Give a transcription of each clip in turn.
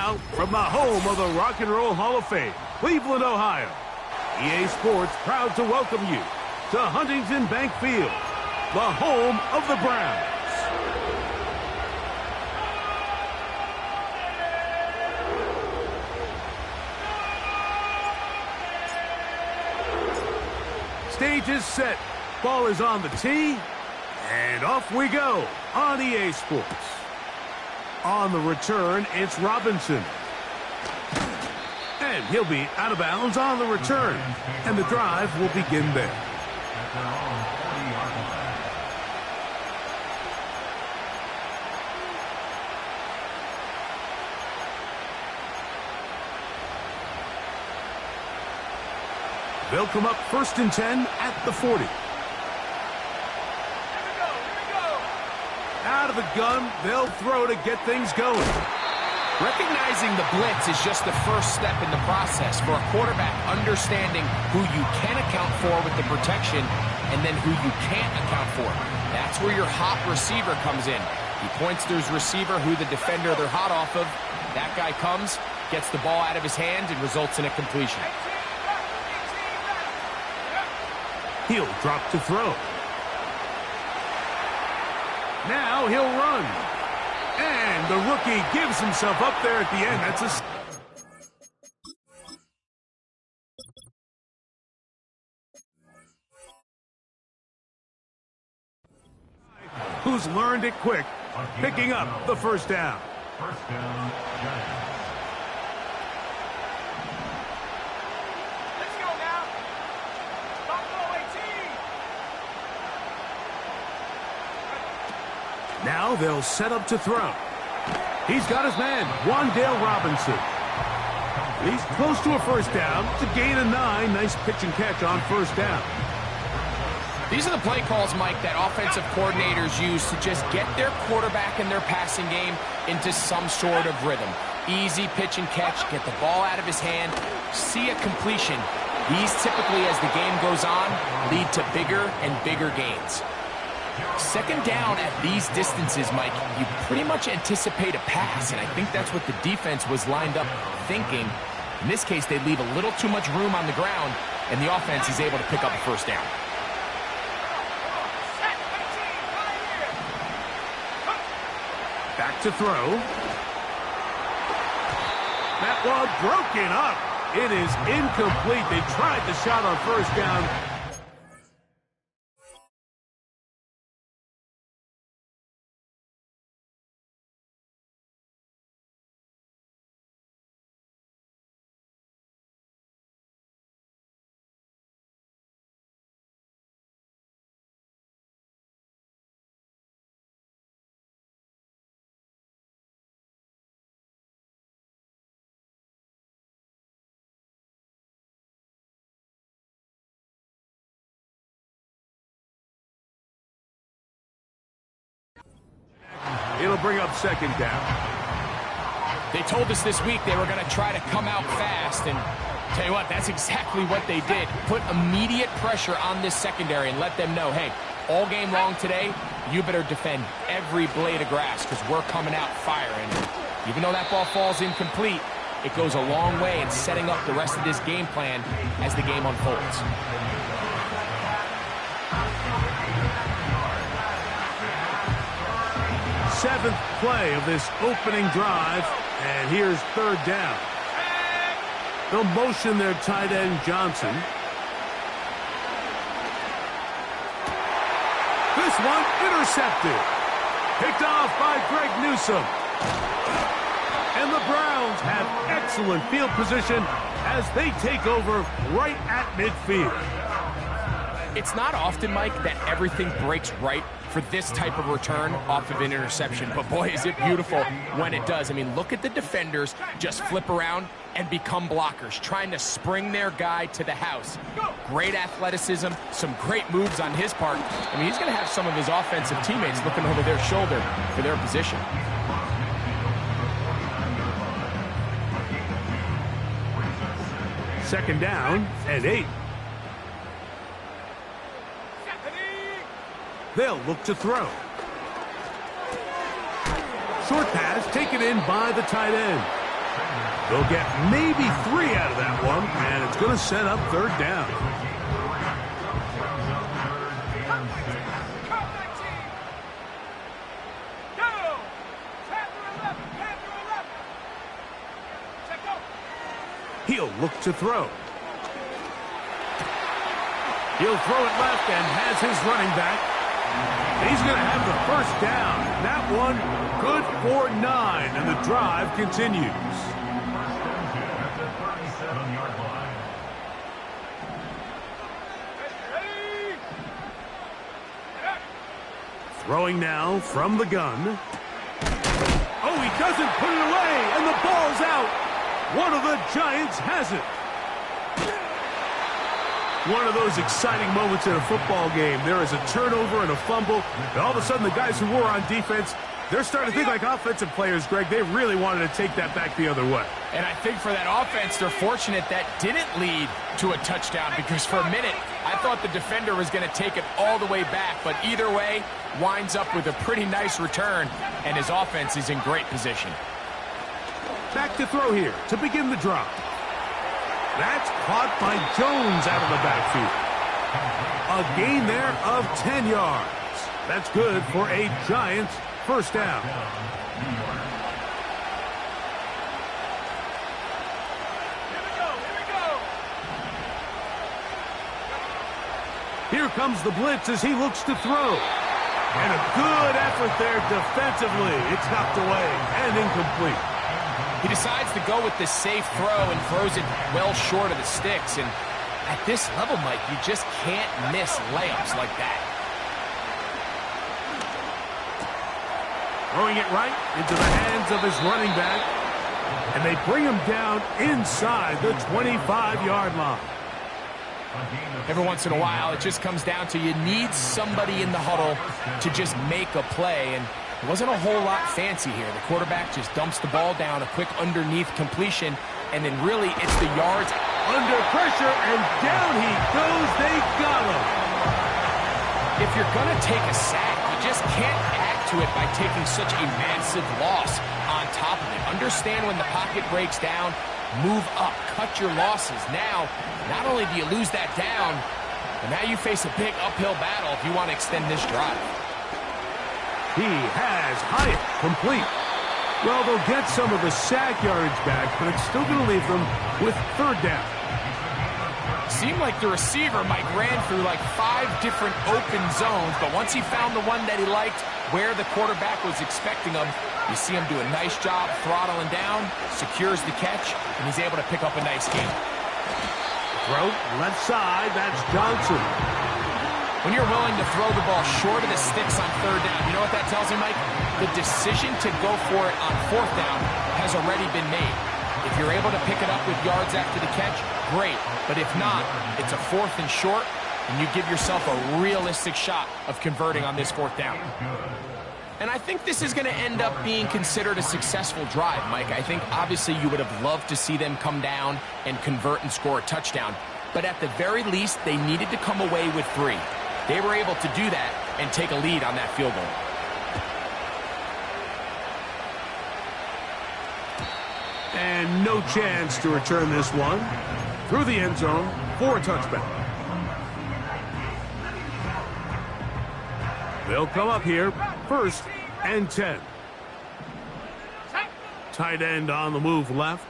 Now, from the home of the Rock and Roll Hall of Fame, Cleveland, Ohio, EA Sports proud to welcome you to Huntington Bank Field, the home of the Browns. Stage is set. Ball is on the tee. And off we go on EA Sports. On the return, it's Robinson. And he'll be out of bounds on the return. And the drive will begin there. They'll come up 1st and 10 at the 40. Out of the gun, they'll throw to get things going. Recognizing the blitz is just the first step in the process for a quarterback, understanding who you can account for with the protection and then who you can't account for. That's where your hot receiver comes in. He points to his receiver, who the defender they're hot off of. That guy comes, gets the ball out of his hands, and results in a completion. He'll drop to throw. Now he'll run. And the rookie gives himself up there at the end. That's a... who's learned it quick, picking up the first down. First down, Giants. Now they'll set up to throw. He's got his man, Wan'Dale Robinson. He's close to a first down. It's a gain of 9. Nice pitch and catch on first down. These are the play calls, Mike, that offensive coordinators use to just get their quarterback and their passing game into some sort of rhythm. Easy pitch and catch, get the ball out of his hand, see a completion. These typically, as the game goes on, lead to bigger and bigger gains. Second down at these distances, Mike, you pretty much anticipate a pass, and I think that's what the defense was lined up thinking. In this case, they leave a little too much room on the ground, and the offense is able to pick up a first down. Back to throw. That one broken up. It is incomplete. They tried the shot on first down. It'll bring up second down. They told us this week they were going to try to come out fast, and tell you what, that's exactly what they did. Put immediate pressure on this secondary and let them know, hey, all game long today, you better defend every blade of grass because we're coming out firing. Even though that ball falls incomplete, it goes a long way in setting up the rest of this game plan as the game unfolds. Seventh play of this opening drive, and here's third down. They'll motion their tight end, Johnson. This one intercepted. Picked off by Greg Newsome. And the Browns have excellent field position as they take over right at midfield. It's not often, Mike, that everything breaks right for this type of return off of an interception. But boy, is it beautiful when it does. I mean, look at the defenders just flip around and become blockers, trying to spring their guy to the house. Great athleticism, some great moves on his part. I mean, he's going to have some of his offensive teammates looking over their shoulder for their position. Second down and 8. They'll look to throw. Short pass taken in by the tight end. They'll get maybe 3 out of that one, and it's going to set up third down. He'll look to throw. He'll throw it left and has his running back. He's going to have the first down. That one good for 9, and the drive continues. Throwing now from the gun. Oh, he doesn't put it away, and the ball's out. One of the Giants has it. One of those exciting moments in a football game. There is a turnover and a fumble, and all of a sudden the guys who were on defense, they're starting to think like offensive players, Greg. They really wanted to take that back the other way. And I think for that offense, they're fortunate that didn't lead to a touchdown, because for a minute, I thought the defender was going to take it all the way back. But either way, winds up with a pretty nice return, and his offense is in great position. Back to throw here to begin the drive. That's caught by Jones out of the backfield. A gain there of 10 yards. That's good for a Giants first down. Here comes the blitz as he looks to throw. And a good effort there defensively. It's knocked away and incomplete. He decides to go with the safe throw and throws it well short of the sticks. And at this level, Mike, you just can't miss layups like that. Throwing it right into the hands of his running back. And they bring him down inside the 25-yard line. Every once in a while, it just comes down to you need somebody in the huddle to just make a play. And it wasn't a whole lot fancy here. The quarterback just dumps the ball down, a quick underneath completion, and then really it's the yards under pressure, and down he goes. They got him. If you're going to take a sack, you just can't add to it by taking such a massive loss on top of it. Understand when the pocket breaks down, move up, cut your losses. Now, not only do you lose that down, but now you face a big uphill battle if you want to extend this drive. He has Hyatt complete. Well, they'll get some of the sack yardage back, but it's still going to leave them with third down. Seemed like the receiver, Mike, ran through like 5 different open zones, but once he found the one that he liked, where the quarterback was expecting him, you see him do a nice job throttling down, secures the catch, and he's able to pick up a nice gain. Throw left side, that's Johnson. When you're willing to throw the ball short of the sticks on third down, you know what that tells me, Mike? The decision to go for it on fourth down has already been made. If you're able to pick it up with yards after the catch, great. But if not, it's a 4th and short, and you give yourself a realistic shot of converting on this 4th down. And I think this is going to end up being considered a successful drive, Mike. I think obviously you would have loved to see them come down and convert and score a touchdown. But at the very least, they needed to come away with 3. They were able to do that and take a lead on that field goal. And no chance to return this one through the end zone for a touchback. They'll come up here, 1st and 10. Tight end on the move left.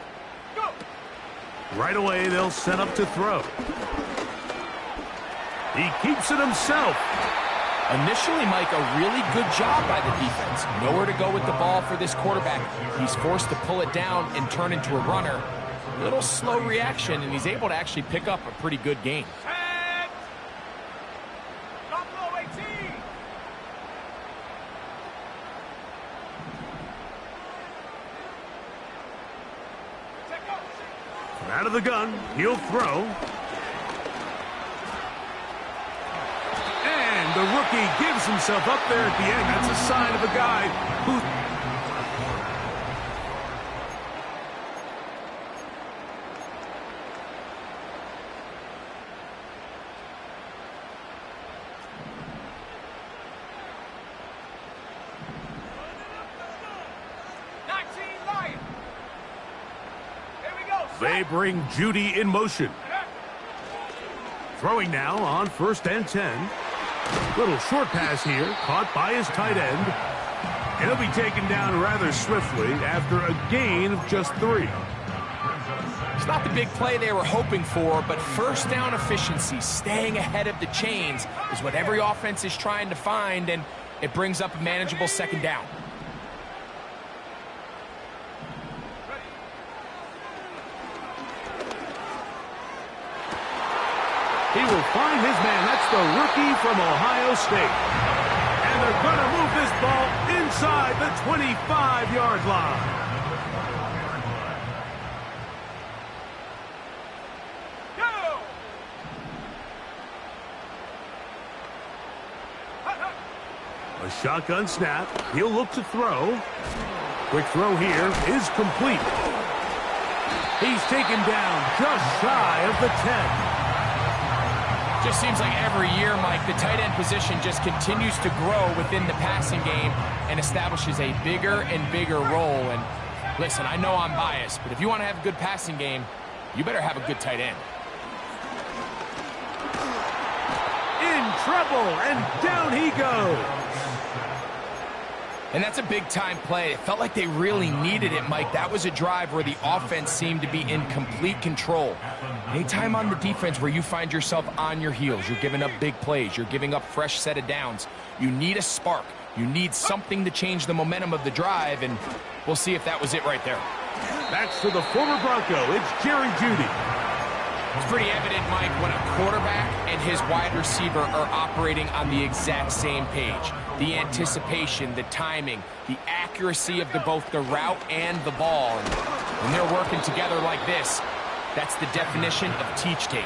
Right away, they'll set up to throw. He keeps it himself. Initially, Mike, a really good job by the defense. Nowhere to go with the ball for this quarterback. He's forced to pull it down and turn into a runner. A little slow reaction, and he's able to actually pick up a pretty good gain. Out of the gun, he'll throw. And the rookie gives himself up there at the end. That's a sign of a guy who... They bring Judy in motion. Throwing now on 1st and 10. Little short pass here, caught by his tight end. And he'll be taken down rather swiftly after a gain of just 3. It's not the big play they were hoping for, but first down efficiency, staying ahead of the chains, is what every offense is trying to find, and it brings up a manageable 2nd down. He will find his man. That's the rookie from Ohio State. And they're going to move this ball inside the 25-yard line. A shotgun snap. He'll look to throw. Quick throw here is complete. He's taken down just shy of the 10. Just seems like every year, Mike, the tight end position just continues to grow within the passing game and establishes a bigger and bigger role. And listen, I know I'm biased, but if you want to have a good passing game, you better have a good tight end. In trouble, and down he goes. And that's a big-time play. It felt like they really needed it, Mike. That was a drive where the offense seemed to be in complete control. Anytime on the defense where you find yourself on your heels, you're giving up big plays, you're giving up fresh set of downs, you need a spark. You need something to change the momentum of the drive, and we'll see if that was it right there. That's to the former Bronco. It's Jerry Jeudy. It's pretty evident, Mike, when a quarterback and his wide receiver are operating on the exact same page. The anticipation, the timing, the accuracy of both the route and the ball. And when they're working together like this, that's the definition of teach tape.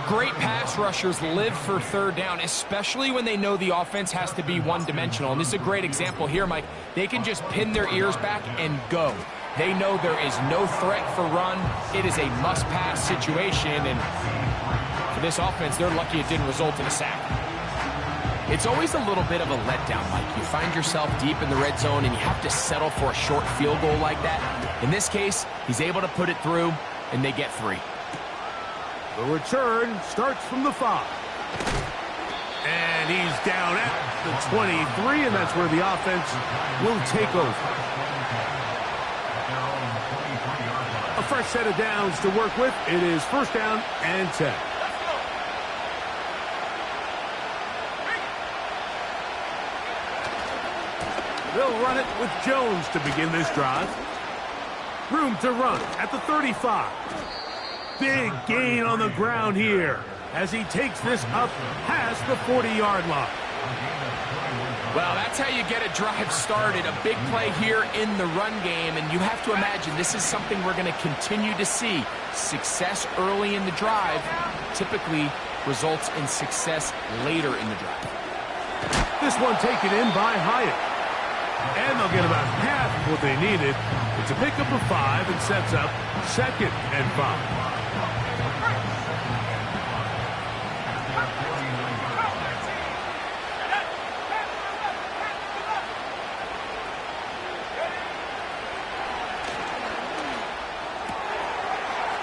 Great pass rushers live for 3rd down, especially when they know the offense has to be one-dimensional. And this is a great example here, Mike. They can just pin their ears back and go. They know there is no threat for run. It is a must-pass situation, and for this offense, they're lucky it didn't result in a sack. It's always a little bit of a letdown, Mike. You find yourself deep in the red zone, and you have to settle for a short field goal like that. In this case, he's able to put it through, and they get 3. The return starts from the 5. And he's down at the 23, and that's where the offense will take over. A fresh set of downs to work with. It is 1st down and 10. They'll run it with Jones to begin this drive. Room to run at the 35. Big gain on the ground here as he takes this up past the 40-yard line. Well, that's how you get a drive started. A big play here in the run game, and you have to imagine this is something we're going to continue to see. Success early in the drive typically results in success later in the drive. This one taken in by Hyatt. And they'll get about half of what they needed. It's a pickup of 5 and sets up 2nd and 5.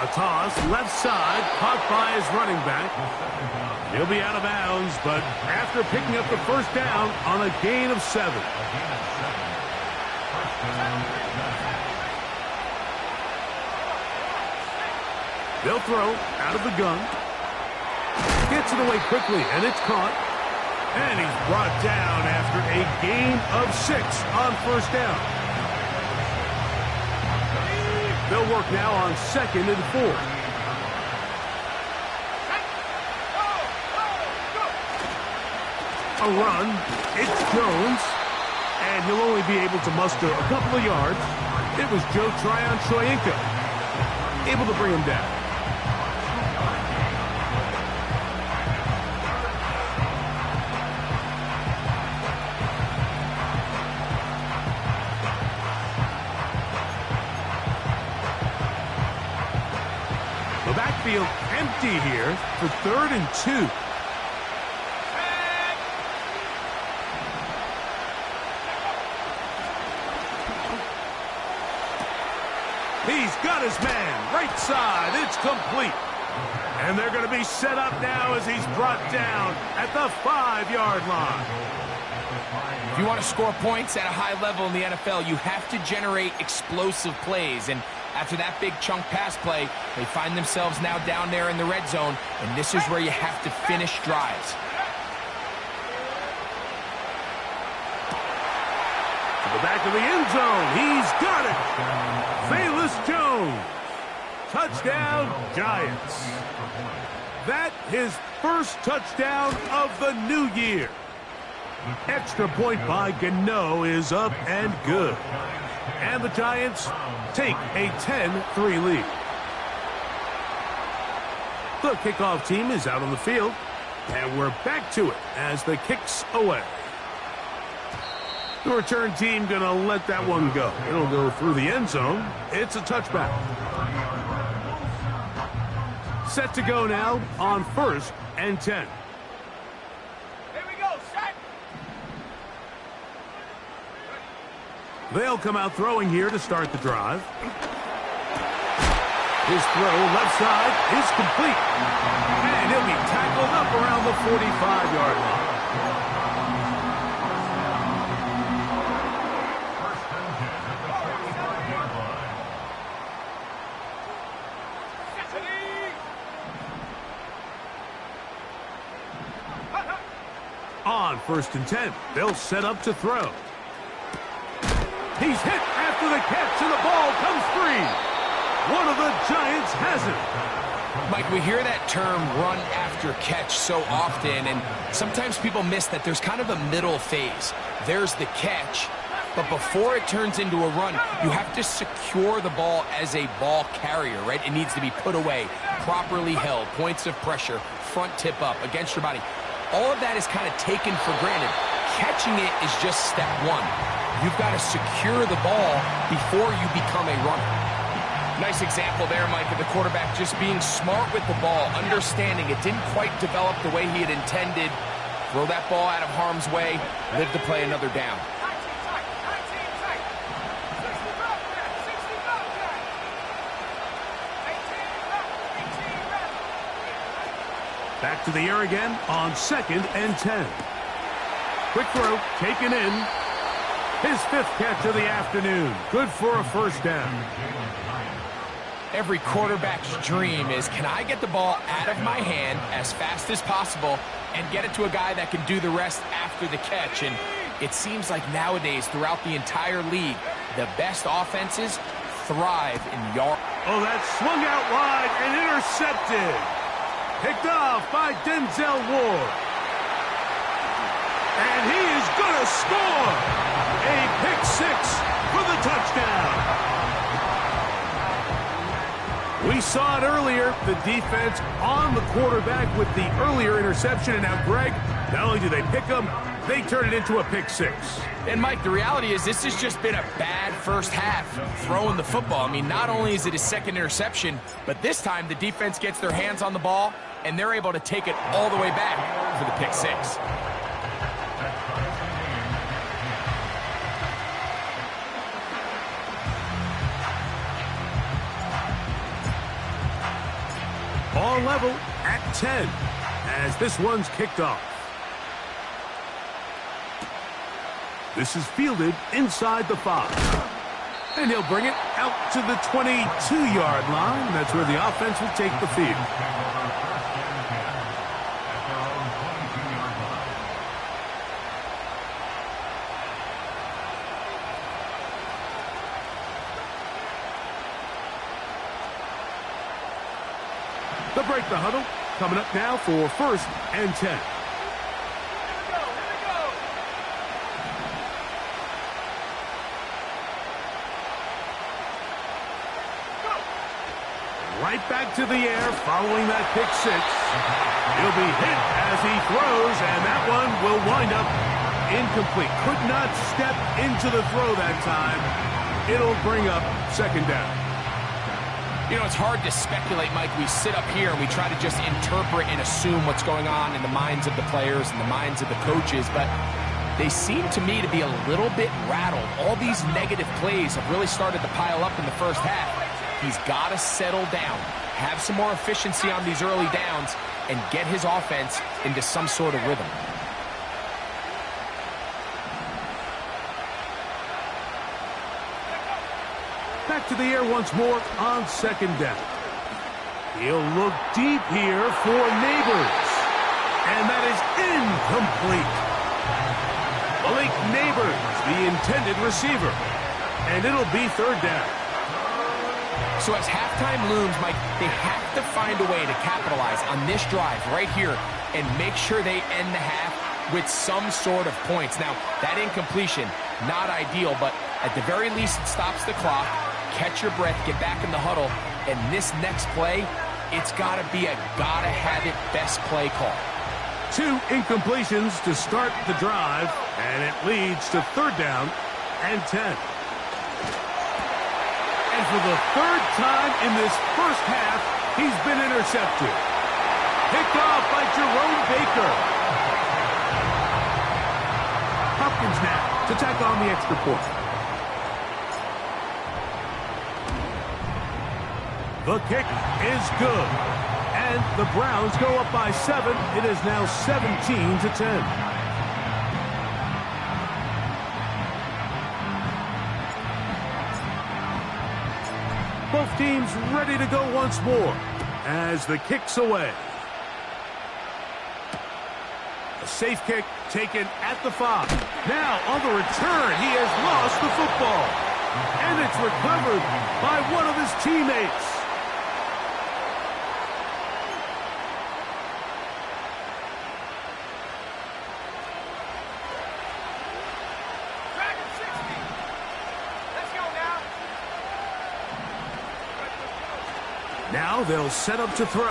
A toss, left side, caught by his running back. He'll be out of bounds, but after picking up the 1st down on a gain of 7. They'll throw out of the gun. Gets it away quickly, and it's caught. And he's brought down after a gain of 6 on 1st down. They'll work now on 2nd and 4. A run. It's Jones. And he'll only be able to muster a couple of yards. It was Joe Tryon-Shoyinka able to bring him down. The backfield empty here for 3rd and 2. He's He's got his man. Right side. It's complete. And they're going to be set up now as he's brought down at the 5-yard line. If you want to score points at a high level in the NFL, you have to generate explosive plays. And after that big chunk pass play, they find themselves now down there in the red zone. And this is where you have to finish drives. To the back of the end zone. He's got it. Velus Jones. Touchdown, Giants. That his first touchdown of the new year. Extra point by Gano is up and good. And the Giants take a 10-3 lead. The kickoff team is out on the field. And we're back to it as the kick's away. The return team going to let that one go. It'll go through the end zone. It's a touchback. Set to go now on 1st and 10. Here we go, set. They'll come out throwing here to start the drive. His throw left side is complete. And he'll be tackled up around the 45-yard line. On 1st and 10, they'll set up to throw. He's hit after the catch, and the ball comes free. One of the Giants has it. Mike, we hear that term run after catch so often, and sometimes people miss that there's kind of a middle phase. There's the catch, but before it turns into a run, you have to secure the ball as a ball carrier, right? It needs to be put away, properly held, points of pressure, front tip up against your body. All of that is kind of taken for granted. Catching it is just step one. You've got to secure the ball before you become a runner. Nice example there, Mike, of the quarterback just being smart with the ball, understanding it didn't quite develop the way he had intended. Throw that ball out of harm's way, live to play another down. Back to the air again on 2nd and 10. Quick throw, taken in. His 5th catch of the afternoon. Good for a first down. Every quarterback's dream is, can I get the ball out of my hand as fast as possible and get it to a guy that can do the rest after the catch? And it seems like nowadays, throughout the entire league, the best offenses thrive in yard. Oh, that swung out wide and intercepted. Picked off by Denzel Ward. And he is going to score. A pick 6 for the touchdown. We saw it earlier, the defense on the quarterback with the earlier interception. And now, Greg, not only do they pick him, they turn it into a pick 6. And, Mike, the reality is this has just been a bad first half throwing the football. I mean, not only is it his 2nd interception, but this time the defense gets their hands on the ball, and they're able to take it all the way back for the pick 6. Ball level at 10 as this one's kicked off. This is fielded inside the 5. And he'll bring it out to the 22-yard line. That's where the offense will take the field. They'll break the huddle. Coming up now for 1st and 10. Right back to the air following that pick 6. He'll be hit as he throws, and that one will wind up incomplete. Could not step into the throw that time. It'll bring up 2nd down. You know, it's hard to speculate, Mike. We sit up here and we try to just interpret and assume what's going on in the minds of the players and the minds of the coaches, but they seem to me to be a little bit rattled. All these negative plays have really started to pile up in the first half. He's got to settle down, have some more efficiency on these early downs, and get his offense into some sort of rhythm. Back to the air once more on second down. He'll look deep here for Neighbors. And that is incomplete. Malik Neighbors, the intended receiver. And it'll be third down. So as halftime looms, Mike, they have to find a way to capitalize on this drive right here and make sure they end the half with some sort of points. Now, that incompletion, not ideal, but at the very least, it stops the clock. Catch your breath, get back in the huddle, and this next play, it's got to be a gotta-have-it best play call. 2 incompletions to start the drive, and it leads to third down and 10. And for the third time in this first half, he's been intercepted. Picked off by Jerome Baker. Hopkins now to tack on the extra point. The kick is good. And the Browns go up by 7. It is now 17-10. Both teams ready to go once more as the kick's away. A safe kick taken at the 5. Now on the return, he has lost the football. And it's recovered by one of his teammates. Now they'll set up to throw.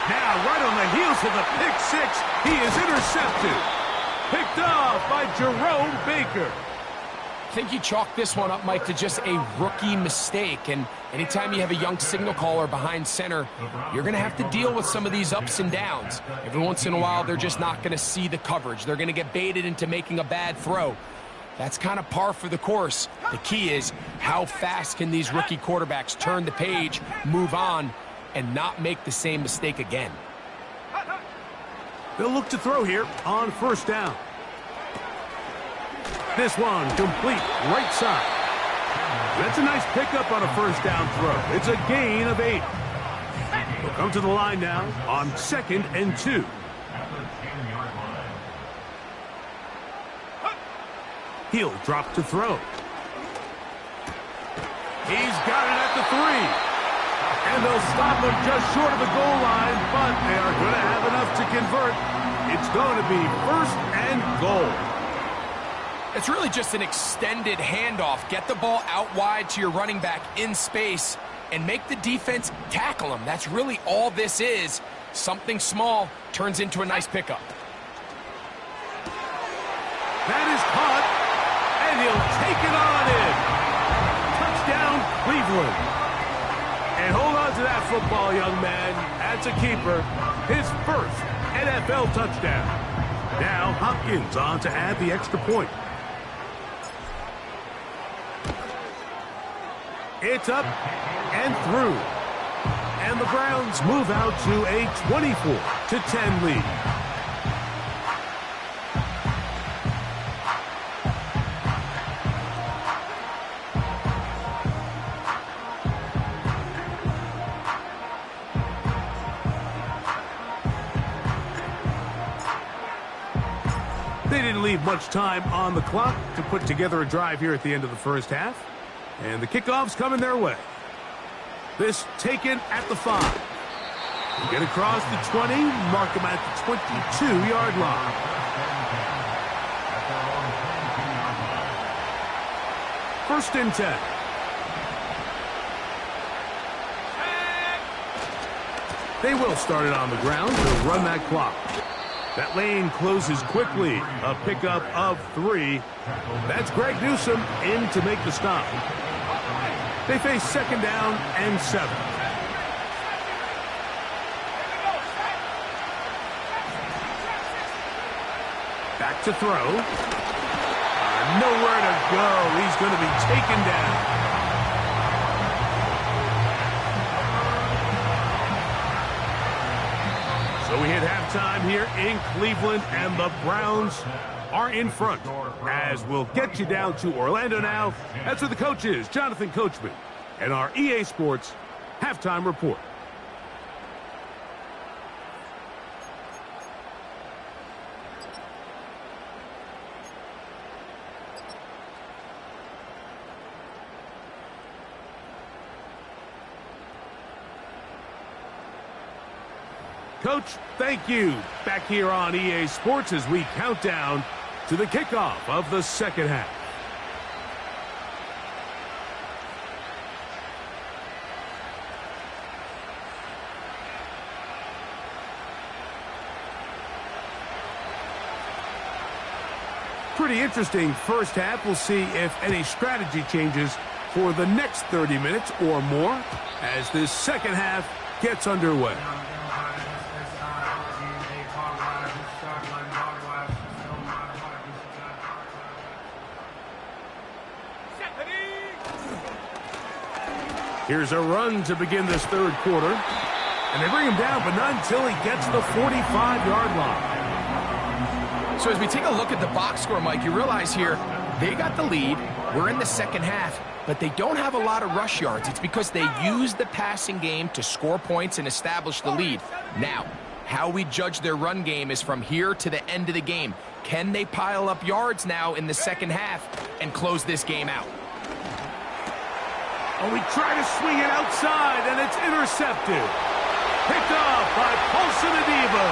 Now right on the heels of the pick 6, he is intercepted. Picked off by Jerome Baker. I think you chalk this one up, Mike, to just a rookie mistake. And anytime you have a young signal caller behind center, you're going to have to deal with some of these ups and downs. Every once in a while, they're just not going to see the coverage. They're going to get baited into making a bad throw. That's kind of par for the course. The key is how fast can these rookie quarterbacks turn the page, move on, and not make the same mistake again. They'll look to throw here on first down. This one complete right side. That's a nice pickup on a first down throw. It's a gain of 8. They'll come to the line now on 2nd and 2. He'll drop to throw. He's got it at the 3. And they'll stop him just short of the goal line, but they are going to have enough to convert. It's going to be 1st and goal. It's really just an extended handoff. Get the ball out wide to your running back in space and make the defense tackle him. That's really all this is. Something small turns into a nice pickup. That is caught, and he'll take it on in. Touchdown, Cleveland. And hold on to that football, young man. That's a keeper. His first NFL touchdown. Now Hopkins on to add the extra point. It's up and through. And the Browns move out to a 24-10 lead. They didn't leave much time on the clock to put together a drive here at the end of the first half. And the kickoff's coming their way. This taken at the 5. Get across the 20, mark them at the 22-yard line. First and 10. They will start it on the ground to run that clock. That lane closes quickly. A pickup of 3. That's Greg Newsome in to make the stop. They face 2nd down and 7. Back to throw. Nowhere to go. He's going to be taken down. So we hit halftime here in Cleveland, and the Browns are in front. As we'll get you down to Orlando now. That's where the coach is, Jonathan Coachman, and our EA Sports halftime report. Coach, thank you. Back here on EA Sports as we count down to the kickoff of the second half. Pretty interesting first half. We'll see if any strategy changes for the next 30 minutes or more as this second half gets underway. Here's a run to begin this third quarter. And they bring him down, but not until he gets the 45-yard line. So as we take a look at the box score, Mike, you realize here they got the lead. We're in the second half, but they don't have a lot of rush yards. It's because they use the passing game to score points and establish the lead. Now, how we judge their run game is from here to the end of the game. Can they pile up yards now in the second half and close this game out? Oh, we try to swing it outside, and it's intercepted. Picked off by Paulson Adeba.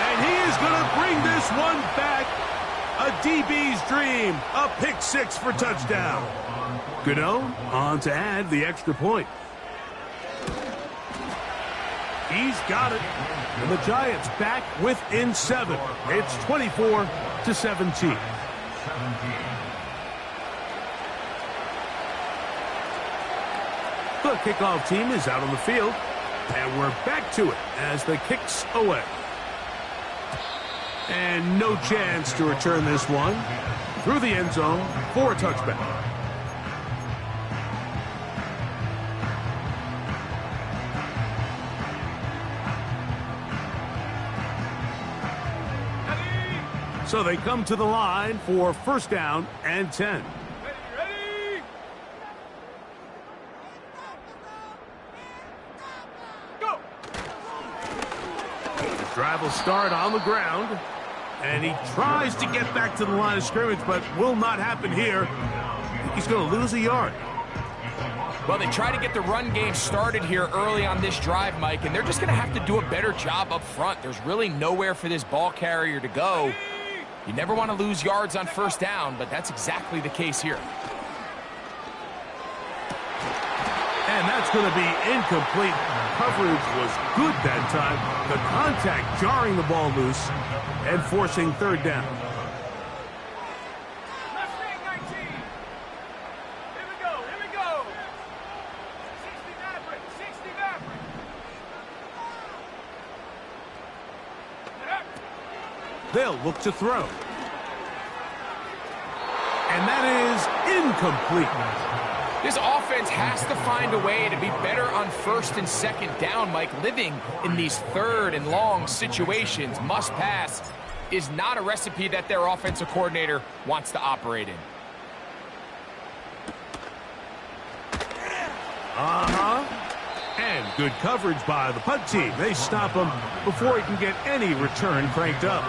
And he is going to bring this one back. A DB's dream. A pick six for touchdown. Gano on to add the extra point. He's got it. And the Giants back within 7. It's 24-17. The kickoff team is out on the field, and we're back to it as the kick's away. And no chance to return this one through the end zone for a touchback. So they come to the line for first down and 10. Drive will start on the ground, and he tries to get back to the line of scrimmage, but will not happen here. He's going to lose a yard. Well, they try to get the run game started here early on this drive, Mike, and they're just going to have to do a better job up front. There's really nowhere for this ball carrier to go. You never want to lose yards on first down, but that's exactly the case here. And that's going to be incomplete. Coverage was good that time. The contact jarring the ball loose and forcing third down. Left wing 19. Here we go. 60 Maverick. They'll look to throw. And that is incomplete. This offense has to find a way to be better on first and second down, Mike. Living in these third and long situations, must pass, is not a recipe that their offensive coordinator wants to operate in. And good coverage by the punt team. They stop him before he can get any return cranked up.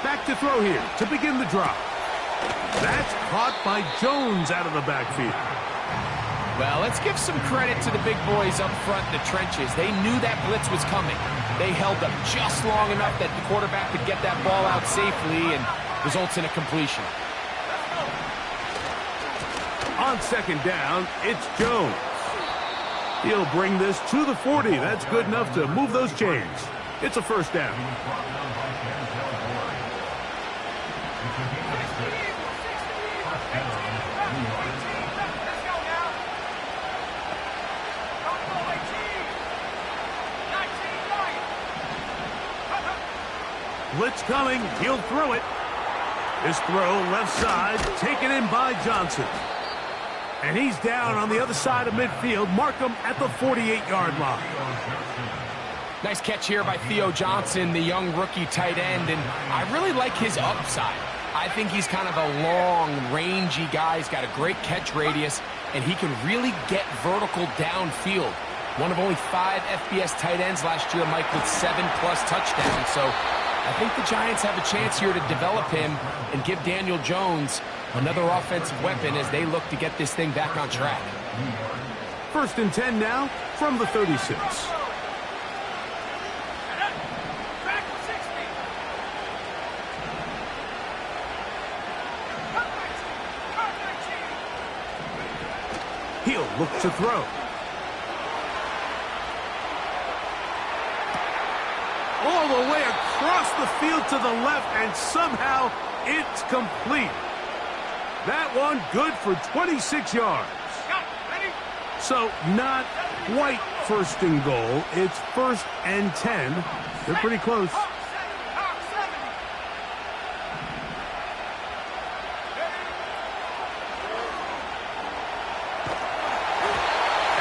Back to throw here to begin the drop. That's caught by Jones out of the backfield. Well, let's give some credit to the big boys up front in the trenches. They knew that blitz was coming. They held up just long enough that the quarterback could get that ball out safely and results in a completion. On second down, it's Jones. He'll bring this to the 40. That's good enough to move those chains. It's a first down. Blitz coming. He'll throw it. This throw left side, taken in by Johnson. And he's down on the other side of midfield. Mark him at the 48-yard line. Nice catch here by Theo Johnson, the young rookie tight end, and I really like his upside. I think he's kind of a long, rangy guy. He's got a great catch radius, and he can really get vertical downfield. One of only 5 FBS tight ends last year, Mike, with 7+ touchdowns. So I think the Giants have a chance here to develop him and give Daniel Jones another offensive weapon as they look to get this thing back on track. 1st and 10 now from the 36. He'll look to throw. All the way across the field to the left, and somehow it's complete. That one good for 26 yards. So not quite 1st and goal. It's 1st and 10. They're pretty close.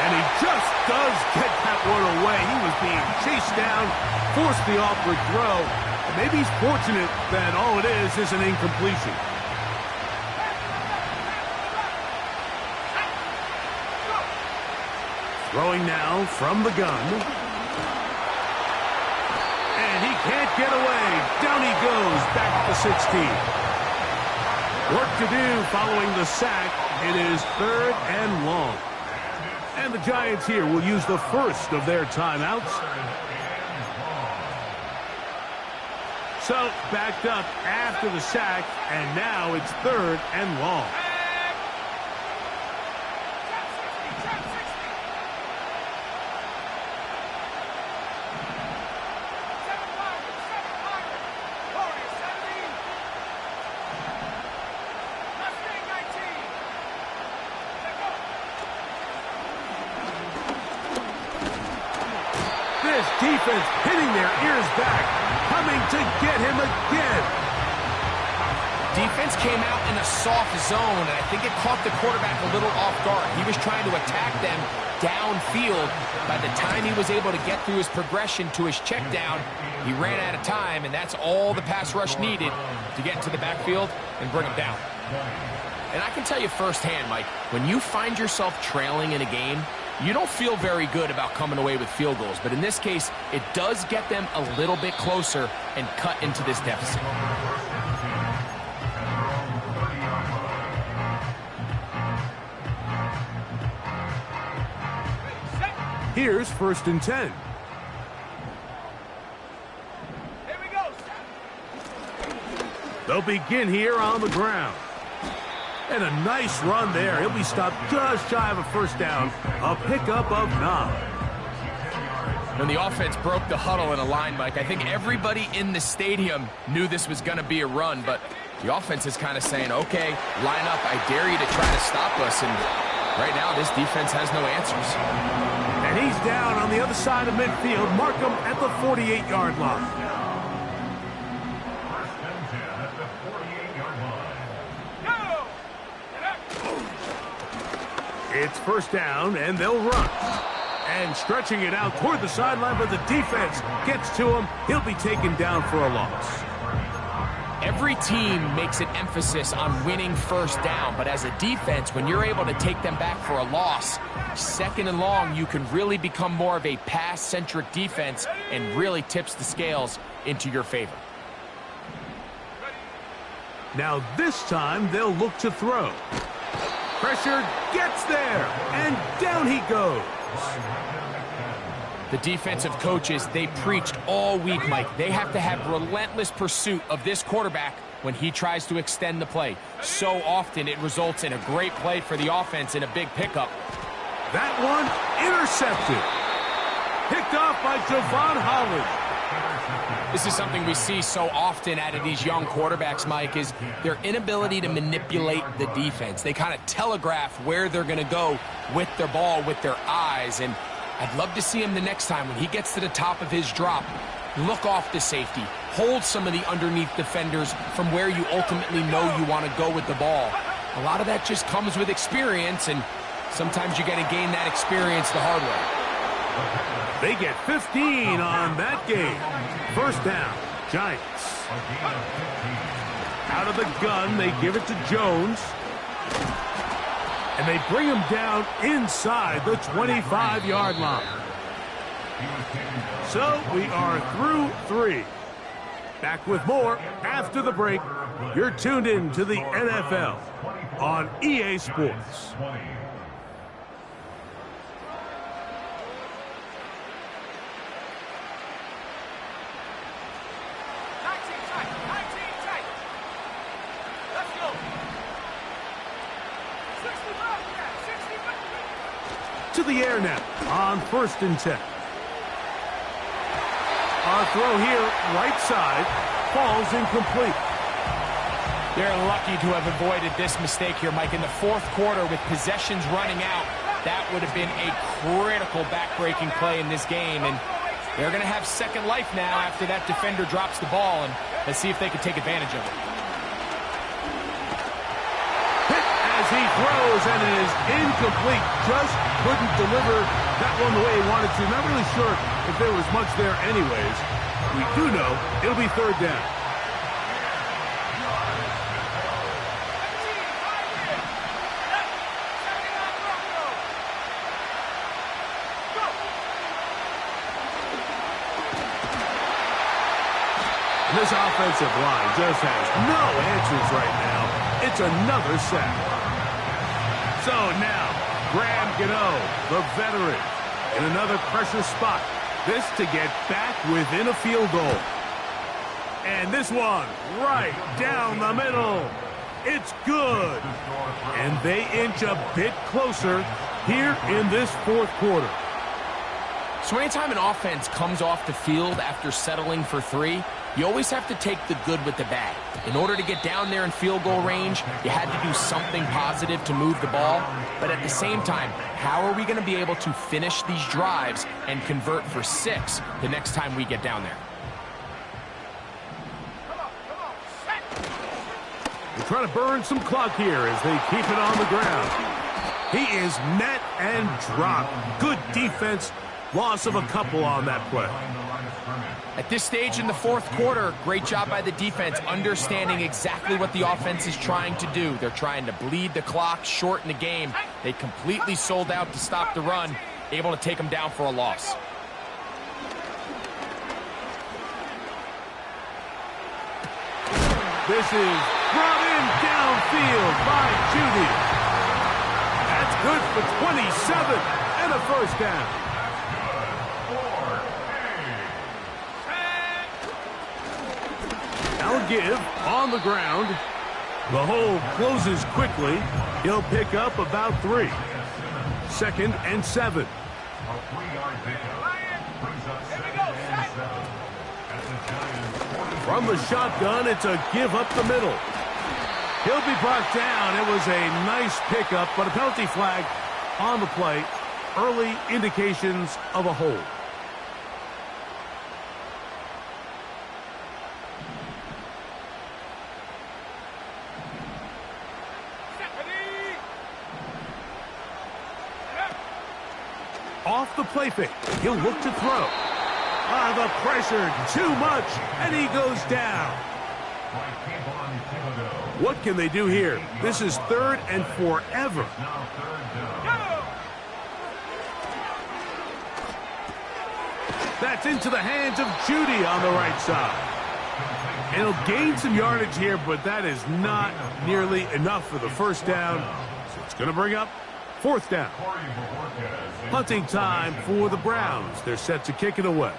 And he just does get that one away. He was being chased down, forced the awkward throw. And maybe he's fortunate that all it is an incompletion. Throwing now from the gun. And he can't get away. Down he goes, back at the 16. Work to do following the sack. It is 3rd and long. And the Giants here will use the first of their timeouts. So backed up after the sack, and now it's 3rd and long. Defense hitting their ears back, coming to get him again. Defense came out in a soft zone, and I think it caught the quarterback a little off guard. He was trying to attack them downfield. By the time he was able to get through his progression to his check down, he ran out of time, and that's all the pass rush needed to get into the backfield and bring him down. And I can tell you firsthand, Mike, when you find yourself trailing in a game, you don't feel very good about coming away with field goals. But in this case, it does get them a little bit closer and cut into this deficit. Here's 1st and 10. Here we go. They'll begin here on the ground. And a nice run there. He'll be stopped just shy of a 1st down. A pickup of 9. When the offense broke the huddle in a line, Mike, I think everybody in the stadium knew this was going to be a run, but the offense is kind of saying, okay, line up. I dare you to try to stop us. And right now, this defense has no answers. And he's down on the other side of midfield. Mark him at the 48-yard line. It's 1st down, and they'll run. And stretching it out toward the sideline, but the defense gets to him. He'll be taken down for a loss. Every team makes an emphasis on winning 1st down, but as a defense, when you're able to take them back for a loss, 2nd and long, you can really become more of a pass-centric defense and really tips the scales into your favor. Now this time, they'll look to throw. Pressure gets there, and down he goes. The defensive coaches, they preached all week, Mike. They have to have relentless pursuit of this quarterback when he tries to extend the play. So often it results in a great play for the offense and a big pickup. That one intercepted. Picked off by Javon Holland. This is something we see so often out of these young quarterbacks, Mike, is their inability to manipulate the defense. They kind of telegraph where they're going to go with their ball, with their eyes. And I'd love to see him the next time when he gets to the top of his drop, look off the safety, hold some of the underneath defenders from where you ultimately know you want to go with the ball. A lot of that just comes with experience, and sometimes you got to gain that experience the hard way. They get 15 on that game. First down, Giants. Out of the gun, they give it to Jones. And they bring him down inside the 25-yard line. So we are through 3. Back with more after the break. You're tuned in to the NFL on EA Sports. To the air now on 1st and 10. Our throw here, right side, falls incomplete. They're lucky to have avoided this mistake here, Mike. In the 4th quarter with possessions running out, that would have been a critical back-breaking play in this game. And they're going to have second life now after that defender drops the ball. And let's see if they can take advantage of it. As he throws, and it is incomplete. Just couldn't deliver that one the way he wanted to. Not really sure if there was much there anyways. We do know it'll be 3rd down. This offensive line just has no answers right now. It's another sack. So now, Graham Gano, the veteran, in another pressure spot. This to get back within a field goal. And this one, right down the middle. It's good. And they inch a bit closer here in this 4th quarter. So anytime an offense comes off the field after settling for 3, you always have to take the good with the bad. In order to get down there in field goal range, you had to do something positive to move the ball. But at the same time, how are we going to be able to finish these drives and convert for 6 the next time we get down there? They're trying to burn some clock here as they keep it on the ground. He is met and dropped. Good defense. Loss of a couple on that play. At this stage in the 4th quarter, great job by the defense, understanding exactly what the offense is trying to do. They're trying to bleed the clock, shorten the game. They completely sold out to stop the run, able to take them down for a loss. This is brought in downfield by Judy. That's good for 27 and a first down. Now give on the ground. The hole closes quickly. He'll pick up about 3. 2nd and 7. From the shotgun, it's a give up the middle. He'll be brought down. It was a nice pickup, but a penalty flag on the play. Early indications of a hold. Off the play fake. He'll look to throw. The pressure, too much, and he goes down. What can they do here? This is 3rd and forever. That's into the hands of Judy on the right side. And he'll gain some yardage here, but that is not nearly enough for the first down. So it's going to bring up 4th down. Punting time for the Browns. They're set to kick it away.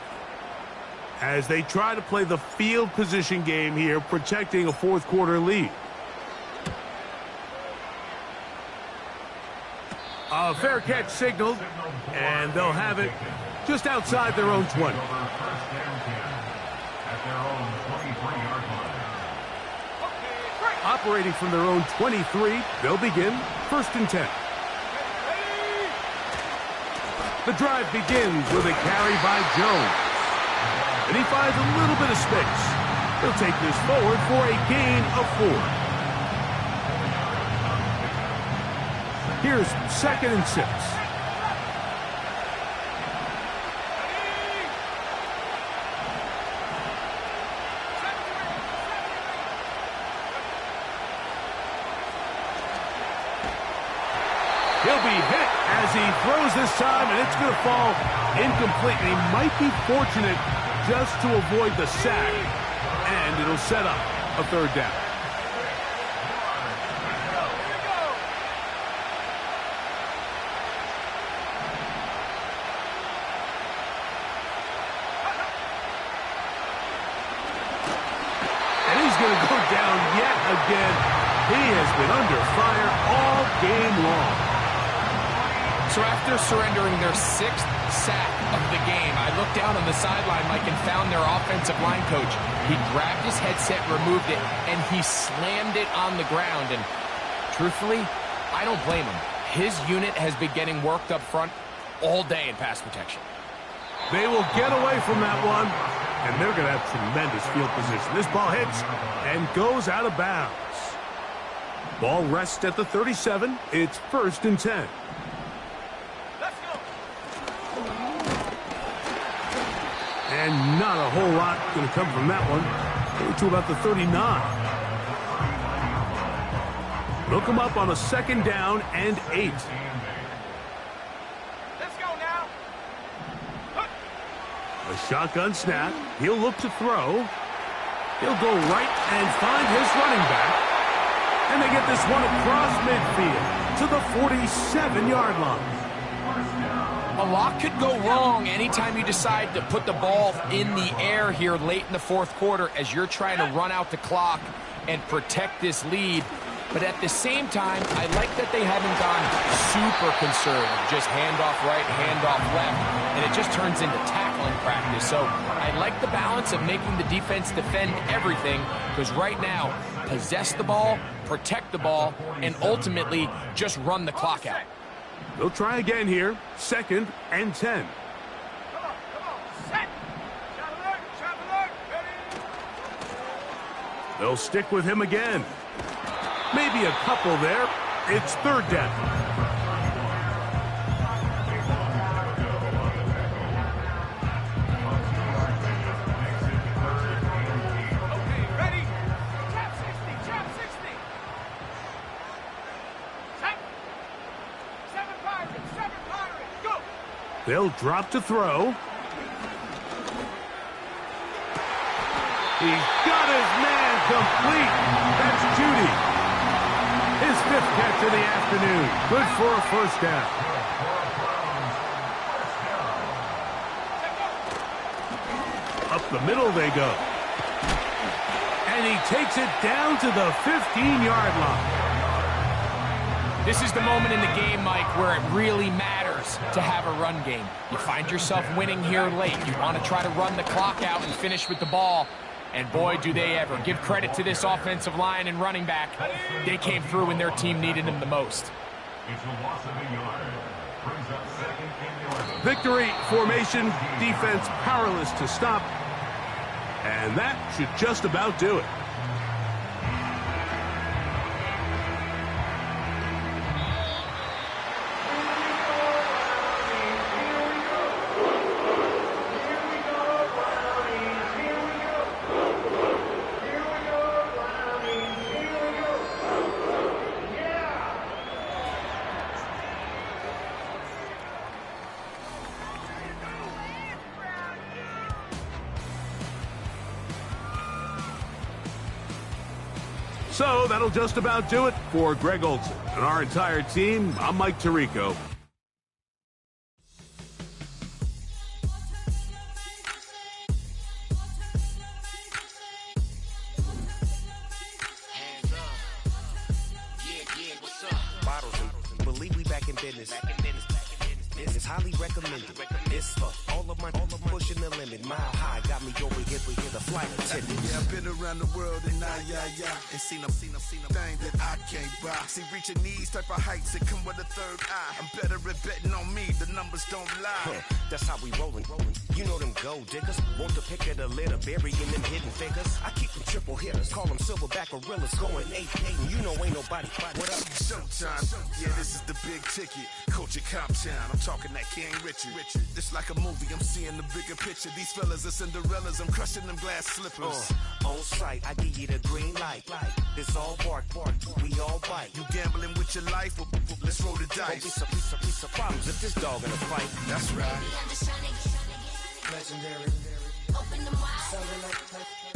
As they try to play the field position game here, protecting a 4th quarter lead. A fair catch signaled, and they'll have it just outside their own 20. Operating from their own 23, they'll begin 1st and 10. The drive begins with a carry by Jones. And he finds a little bit of space. He'll take this forward for a gain of 4. Here's 2nd and 6. He'll be hit as he throws this time, and it's going to fall incomplete. And he might be fortunate just to avoid the sack, and it'll set up a 3rd down. And he's going to go down yet again. He has been under fire all game long. So after surrendering their 6th sack of the game, I looked down on the sideline, Mike, and found their offensive line coach. He grabbed his headset, removed it, and he slammed it on the ground. And truthfully, I don't blame him. His unit has been getting worked up front all day in pass protection. They will get away from that one, and they're going to have tremendous field position. This ball hits and goes out of bounds. Ball rests at the 37. It's 1st and 10. And not a whole lot going to come from that one. To about the 39. They'll come up on a 2nd down and 8. Let's go now. A shotgun snap. He'll look to throw. He'll go right and find his running back. And they get this one across midfield to the 47-yard line. A lot could go wrong anytime you decide to put the ball in the air here late in the 4th quarter as you're trying to run out the clock and protect this lead. But at the same time, I like that they haven't gone super conservative. Just handoff right, handoff left, and it just turns into tackling practice. So I like the balance of making the defense defend everything, because right now, possess the ball, protect the ball, and ultimately just run the clock out. They'll try again here. 2nd and 10. Come on, set. Shot alert, ready. They'll stick with him again. Maybe a couple there. It's 3rd down. Okay, ready. Trap 60. Set. 7 Pirates, go. They'll drop to throw. He's got his man complete. That's Judy. His 5th catch of the afternoon. Good for a 1st down. Up the middle they go. And he takes it down to the 15-yard line. This is the moment in the game, Mike, where it really matters to have a run game. You find yourself winning here late. You want to try to run the clock out and finish with the ball. And boy, do they ever. Give credit to this offensive line and running back. They came through when their team needed them the most. It's a loss of a yard. Brings up 2nd and 11. Victory formation, defense powerless to stop. And that should just about do it. So that'll just about do it for Greg Olson and our entire team. I'm Mike Tirico. Believe we back in business. This is highly recommended. It's for all of my pushing the limit. Mile high got me over here the flight attendant. Yeah, I've been around the world and and seen them thing that I can't buy. See, reaching these type of heights, it come with a third eye. I'm better at betting on me, the numbers don't lie. That's how we rollin'. You know them gold diggers, want the pick of the litter, burying them hidden figures. I keep them triple hitters, call them silverback gorillas, going 8-8, and you know ain't nobody. What up? Showtime, yeah, this is the big ticket. Culture Cop Town, I'm talking that King Richard. It's like a movie, I'm seeing the bigger picture. These fellas are Cinderellas, I'm crushing them glass slippers. On sight, I give you the green light. This all bark, we all bite. You gambling with your life? Well, let's roll the dice. Don't be some problems if this dog in a fight. That's right. Baby, I'm just trying to get Legendary. open them wide. Something like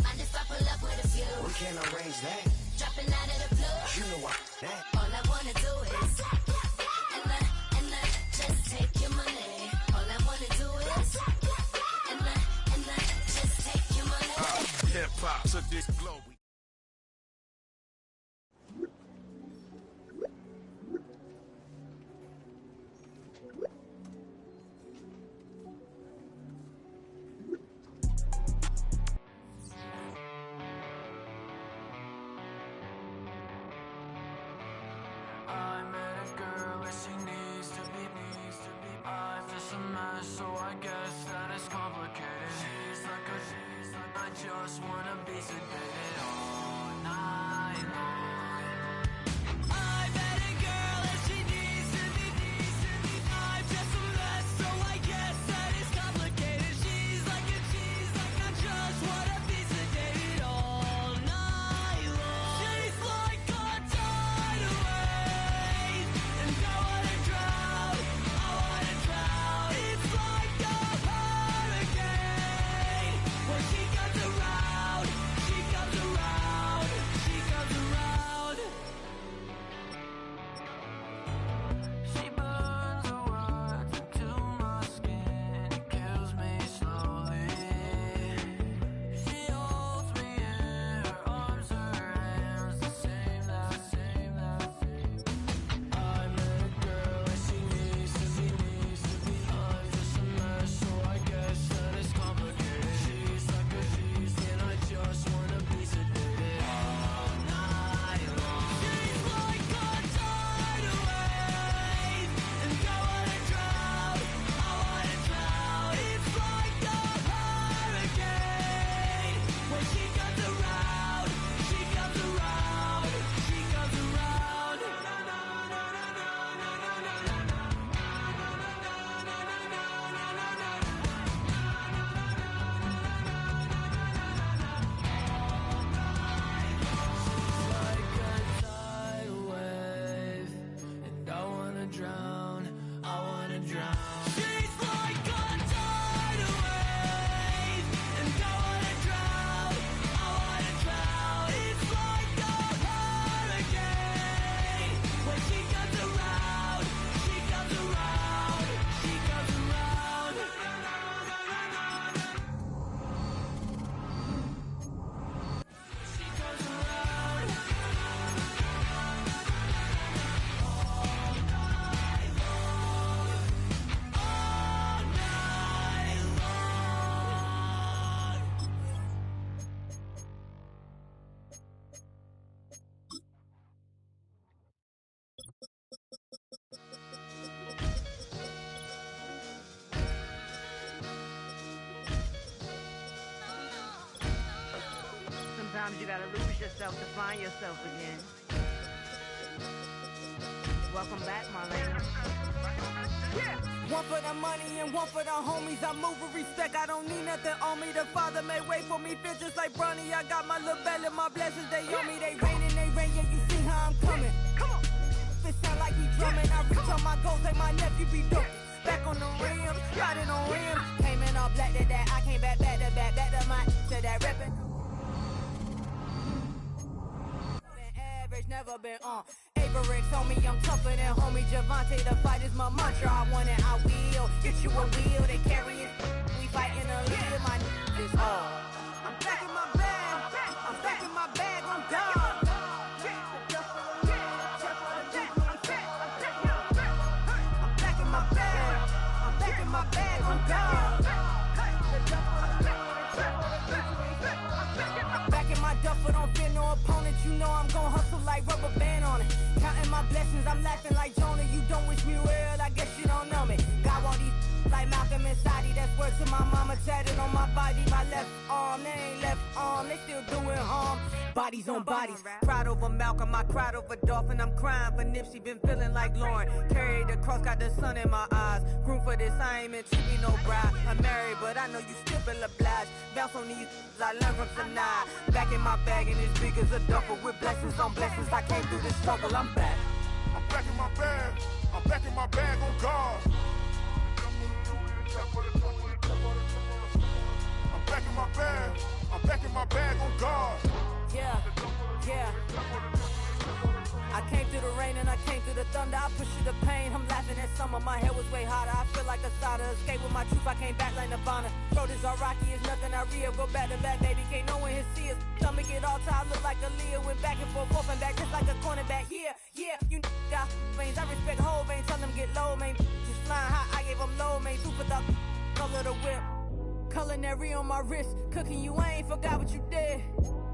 Mind if I pull up with a few? we can't arrange that. Dropping out of the blue. You know what? That. All I wanna do is and just take your money. All I wanna do is and just take your money. Hip hop took this globe. I met a girl and she needs to be. I'm just a mess, so I guess that it's complicated. She's like I just wanna be sedated all night long. I met a girl and she needs to be. I'm just a mess, so I guess that it's complicated. She's like I just wanna be sedated all night long. She's like a tidal wave, and I wanna drown. It's like a hurricane. When she comes around, she comes around, she comes around. She burns her words into my skin. It kills me slowly. She holds me in her arms, her hands, the same. I met a girl and she needs to be. I'm just a mess, so I guess that it's complicated. She's like and I just wanna be sedated all night long. She's like a tidal wave, and I wanna drown. It's like a hurricane. When she comes around, she comes around, she comes around. Like a tidal wave, and I wanna drown, She's like a tidal wave, and I wanna drown, It's like a hurricane. When she comes around, she comes around, she comes around. She comes around. Sometimes you gotta lose yourself to find yourself again. Welcome back, my lady. One for the money and one for the homies. I move with respect, I don't need nothing on me. The Father may wait for me, feel just like Bronny. I got my little belly, my blessings, they on me. They rain, yeah, you see how I'm coming. Come on. It sound like he drumming. I reach on my goals like my nephew be dope. Back on the rims, riding on rims. Came in all black to that, I came back to my, to that reppin'. Average, never been on. Averix, homie, I'm tougher than homie Javante. The fight is my mantra. I want it, I will. Get you a wheel, they carry it. We fighting a little, my is all. I'm back in my bag. I'm back in my bag on God. I'm back in my bag. you know I'm gon' hustle like rubber band on it. Counting my blessings, I'm laughing like Jonah. You don't wish me well, I guess you don't know me. Got all these like Malcolm and Sadie. That's word to my mama, tatted on my body. My left arm, they ain't left arm, they still doing harm. Bodies on bodies, cried over Malcolm, I cried over Dolphin. I'm crying for Nipsey, been feeling like Lauren. Carried the cross, got the sun in my eyes. Room for this, I ain't meant to be no bride. I'm married, but I know you still feel obliged. Bounce on these, I learned from tonight. Back in my bag and it's big as a duffel. With blessings on blessings, I came through the struggle, I'm back. I'm back in my bag, I'm back in my bag on guard. I'm back in my bag, I'm back in my bag on guard. Yeah, yeah. I came through the rain and I came through the thunder. I pushed through the pain, I'm laughing at summer. My head was way hotter, I feel like a starter. Escape with my truth, I came back like Nirvana. Throat is all rocky, it's nothing I real. Go back to back, baby, can't no one here see us. Stomach get all tired, look like a Leah. Went back and forth and back, just like a cornerback. Yeah, yeah, you got veins, I respect whole veins. Tell them get low, man. Just flying high, I gave them low, man. Super the color the whip. Culinary on my wrist, cooking you, I ain't forgot what you did.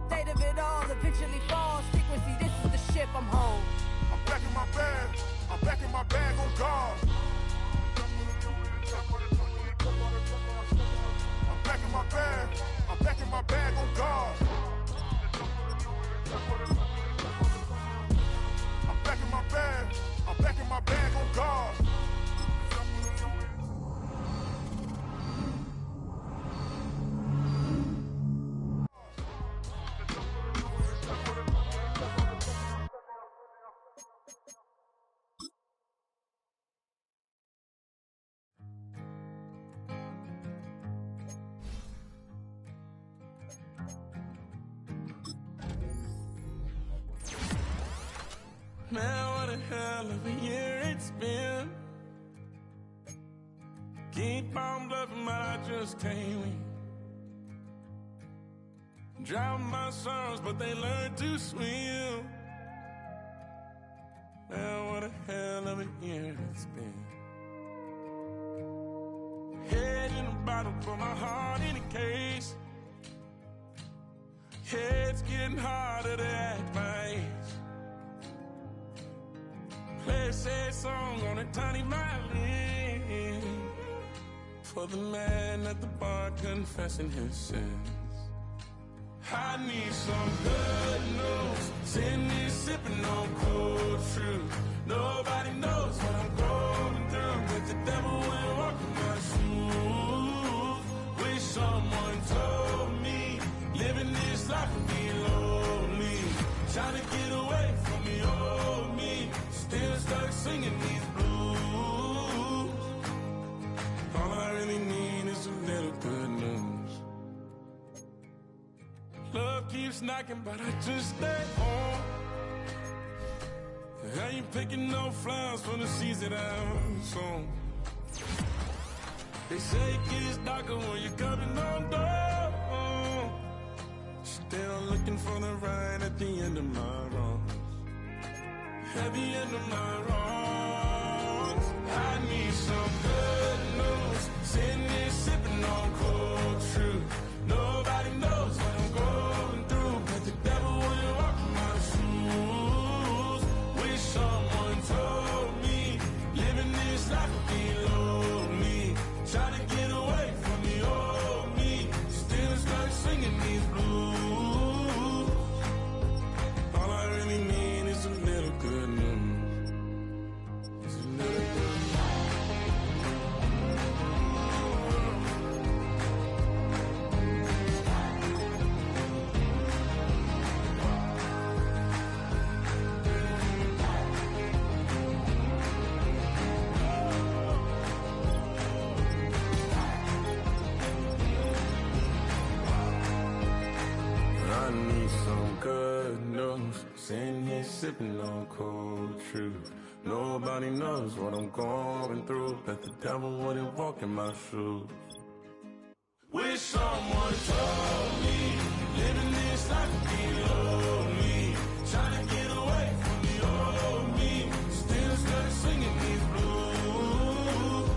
State of it all, eventually falls. Frequency, this is the ship, I'm home. I'm back in my bag, I'm back in my bag on guard. I'm back in my bag, I'm back in my bag on guard. I'm back in my bag, I'm back in my bag on guard. Man, what a hell of a year it's been. Keep on bluffing, but I just can't win. Drown my sorrows, but they learn to swim. Man, what a hell of a year it's been. Head in a bottle, put my heart in a case. It's getting harder to act my age. Play a sad song on a tiny violin for the man at the bar confessing his sins. I need some good news. Send me sipping on cold truth. Nobody knows what I'm going through, but the devil will walk in my shoes. Wish someone told me living this life would be lonely. Trying to get away from the old me. Still stuck singing these blues. All I really need is a little good news. Love keeps knocking, but I just stay home. I ain't picking no flowers for the seeds that I'm sown. They say it gets darker when you're coming on door. Still looking for the right at the end of my road. At the end of my wrongs, I need some good news. Sitting here sipping on cold truth. Nobody knows what I'm going through, but the devil will walk in my shoes. Wish someone told me living this life would be lonely. Trying to get away from the old me. Still stuck singing these blues. All I really need is a little good news. It's a little good news. I need some good news. Sitting here sipping on cold truth. Nobody knows what I'm going through, but the devil wouldn't walk in my shoes. Wish someone told me living this life would be lonely. Trying to get away from the old me. Still stuck singing these blues.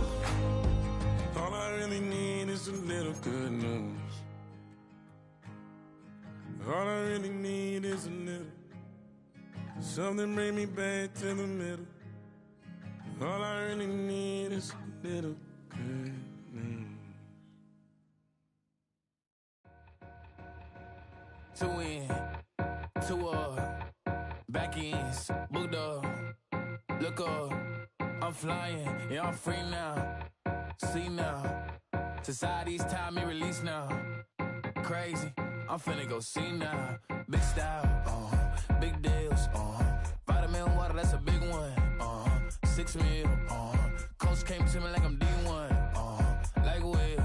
All I really need is a little good news. All I really need is a little something bring me back to the middle. All I really need is a little good news. Two in, two back ends, booked up, look up, I'm flying, yeah, I'm free now, see now, society's time me release now, crazy, I'm finna go see now, big style, big deals, vitamin water, that's a big one, 6 mil, coach came to me like I'm D1, like Will,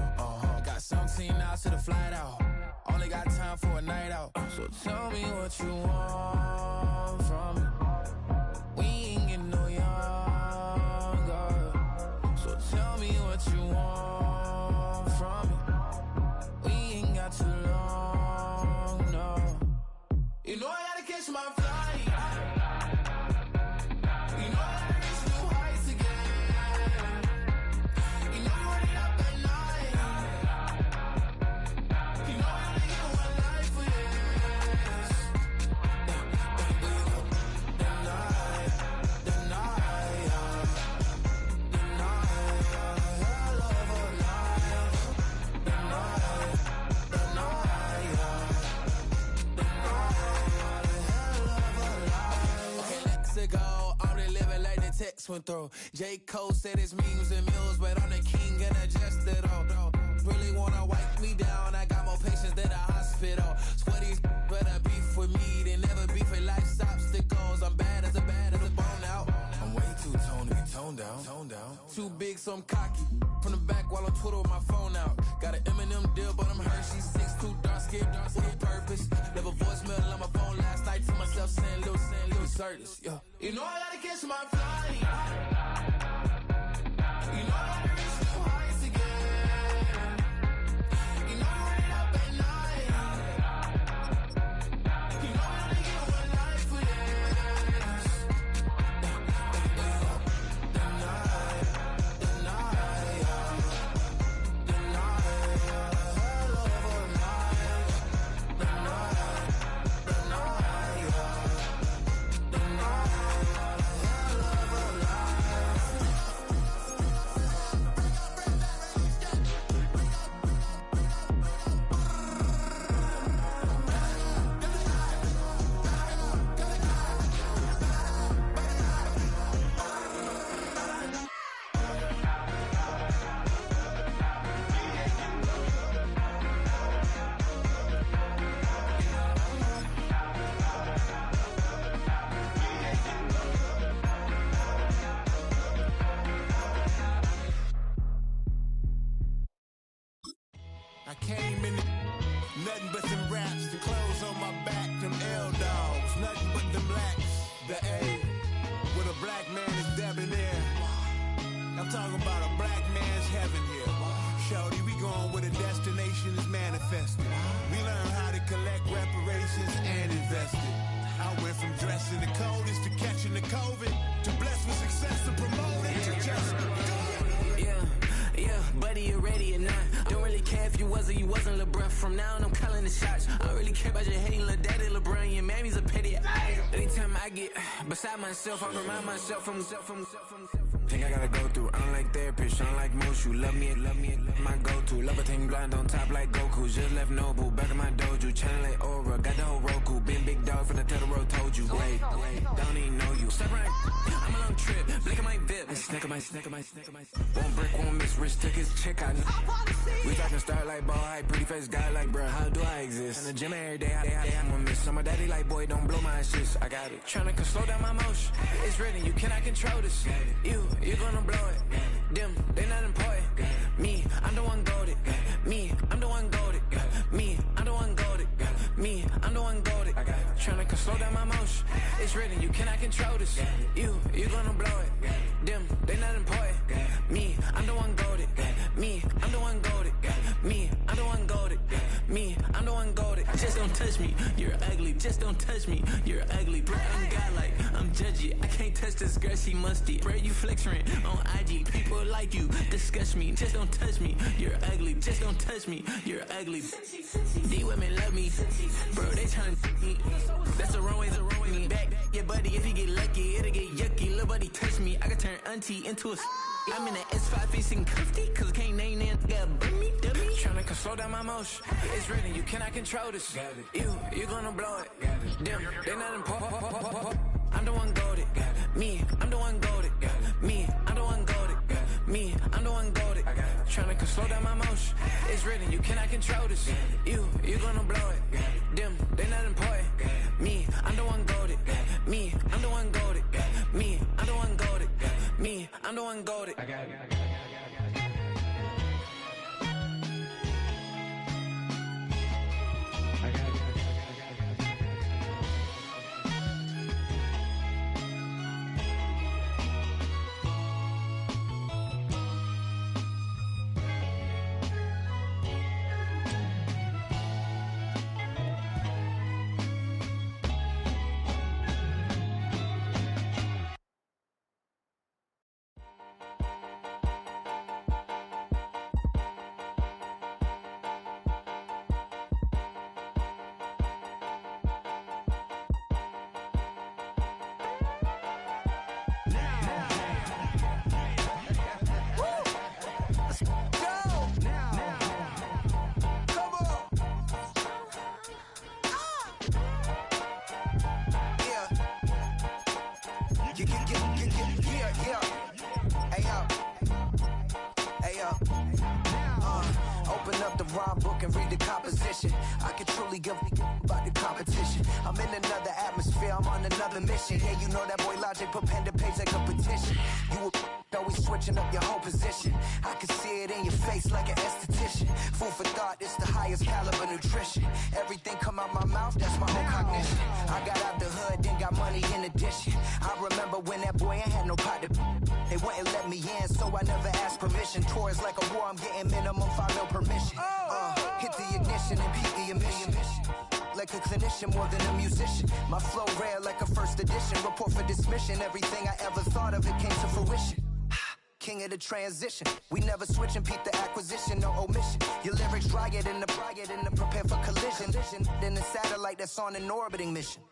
got 17 hours to the flight out. Only got time for a night out. So tell me what you want from me. We ain't getting no younger. So tell me what you want from me. We ain't got too long, no. You know I gotta catch my flight. You know I gotta reach new heights again. You know I'm running up at night. You know went through. J. Cole said it's memes and mules, but I'm the king and adjusted all. Really wanna wipe me down, I got more patience than a hospital. Sweaties better beef with me than never beef with life's obstacles. I'm bad as a bone out. I'm way too toned to be toned down. Too big, so I'm cocky. From the back while on Twitter with my phone out. Got an Eminem deal, but I'm Hershey's 6'2", dark skin, with a purpose. Never voicemail on my phone last night to myself saying Lil Curtis, yeah. You know I gotta catch my flight. You know I gotta reach new heights again. You know I'm running up at night. You know I only get one life for this. The night, hell of a night. The night. I came in nothing but some raps, the clothes on my back, them L-dogs, nothing but them blacks. The A, with a black man is debonair. I'm talking about a black man's heaven here. Shorty, we going where the destination is manifested. We learn how to collect reparations and invest it. I went from dressing the coldest to catching the COVID, to blessed with success to promote it, to just go. Yeah, buddy, you ready or not? Don't really care if you was or you wasn't LeBron. From now on, I'm calling the shots. I don't really care about your hating little daddy LeBron. Your mammy's a petty. Anytime I get beside myself, I remind myself from. Think I gotta go through. I don't like therapists, I don't like most. You love me, my go-to. Love a thing blind on top like Goku. Just left Noble, back in my dojo. Channel like Aura, got the whole Roku. Been big dog from the Tether Road, told you. Wait, don't even know you. Step right, I'm a long trip. Blink at my VIP. Snack of my. One brick, one miss. Rich took his chick, I know. We talking start like ball hype, pretty face guy like, bruh, how do I exist? In the gym every day, I'm gonna miss. I'm a daddy like, boy, don't blow my shit. I got it. Tryna slow down my motion. It's written, you cannot control this. You gonna blow it. Them, they not important. Me, I'm the one goated. Me, I'm the one goated. Me, I'm the one goated. Me, I'm the one goated. Tryna slow down my motion. It's written, you cannot control this. You gonna blow it. Them, they not important. Me, I'm the one goated. Me, I'm the one goated. Me, I'm the one goated. Me, I'm the one goated. Just don't touch me, you're ugly. Just don't touch me, you're ugly. Bro, I'm godlike, I'm judgy. I can't touch this girl, she musty. Bro, you flexing on IG. People like you disgust me. Just don't touch me, you're ugly. Just don't touch me, you're ugly. These women love me. Bro, they tryna me. That's the wrong way, me. Back, yeah, buddy, if you get lucky, it'll get yucky. Little buddy touch me, I can turn auntie into a I'm in the S5 facing cuffy, cause I can't name that nigga dummy. Tryna slow down my motion. It's written, you cannot control this. You gonna blow it. Them, they not important. I'm the one goated. Me, I'm the one goated. Me, I'm the one goated. Me, I'm the one goated. Tryna slow down my motion. It's written, you cannot control this. You gonna blow it. Them, they not important. Me, I'm the one goated. Me, I'm the one goated. Me, I'm the one goated. Me, I'm the one goated. I got it. Open up the rhyme book and read the composition. I can truly give about the competition. I'm in another atmosphere, I'm on another mission. Yeah, you know that boy Logic put pen to page like a petition. You always switching up your whole position. I can see it in your face like an esthetician. Food for thought, it's the highest caliber nutrition. Everything come out my mouth, that's my whole cognition. I got out the hood, then got money in addition. I remember when that boy ain't had no pot to. They wouldn't let me in, so I never asked permission. Tours like a war, I'm getting minimum 5 mil permission. Hit the ignition and peak the emission. Like a clinician more than a musician. My flow rare like a first edition. Report for dismission. Everything I ever thought of, it came to fruition. King of the transition. We never switch and peep the acquisition, no omission. Your lyrics dry it in the prepare for collision. Then the satellite that's on an orbiting mission.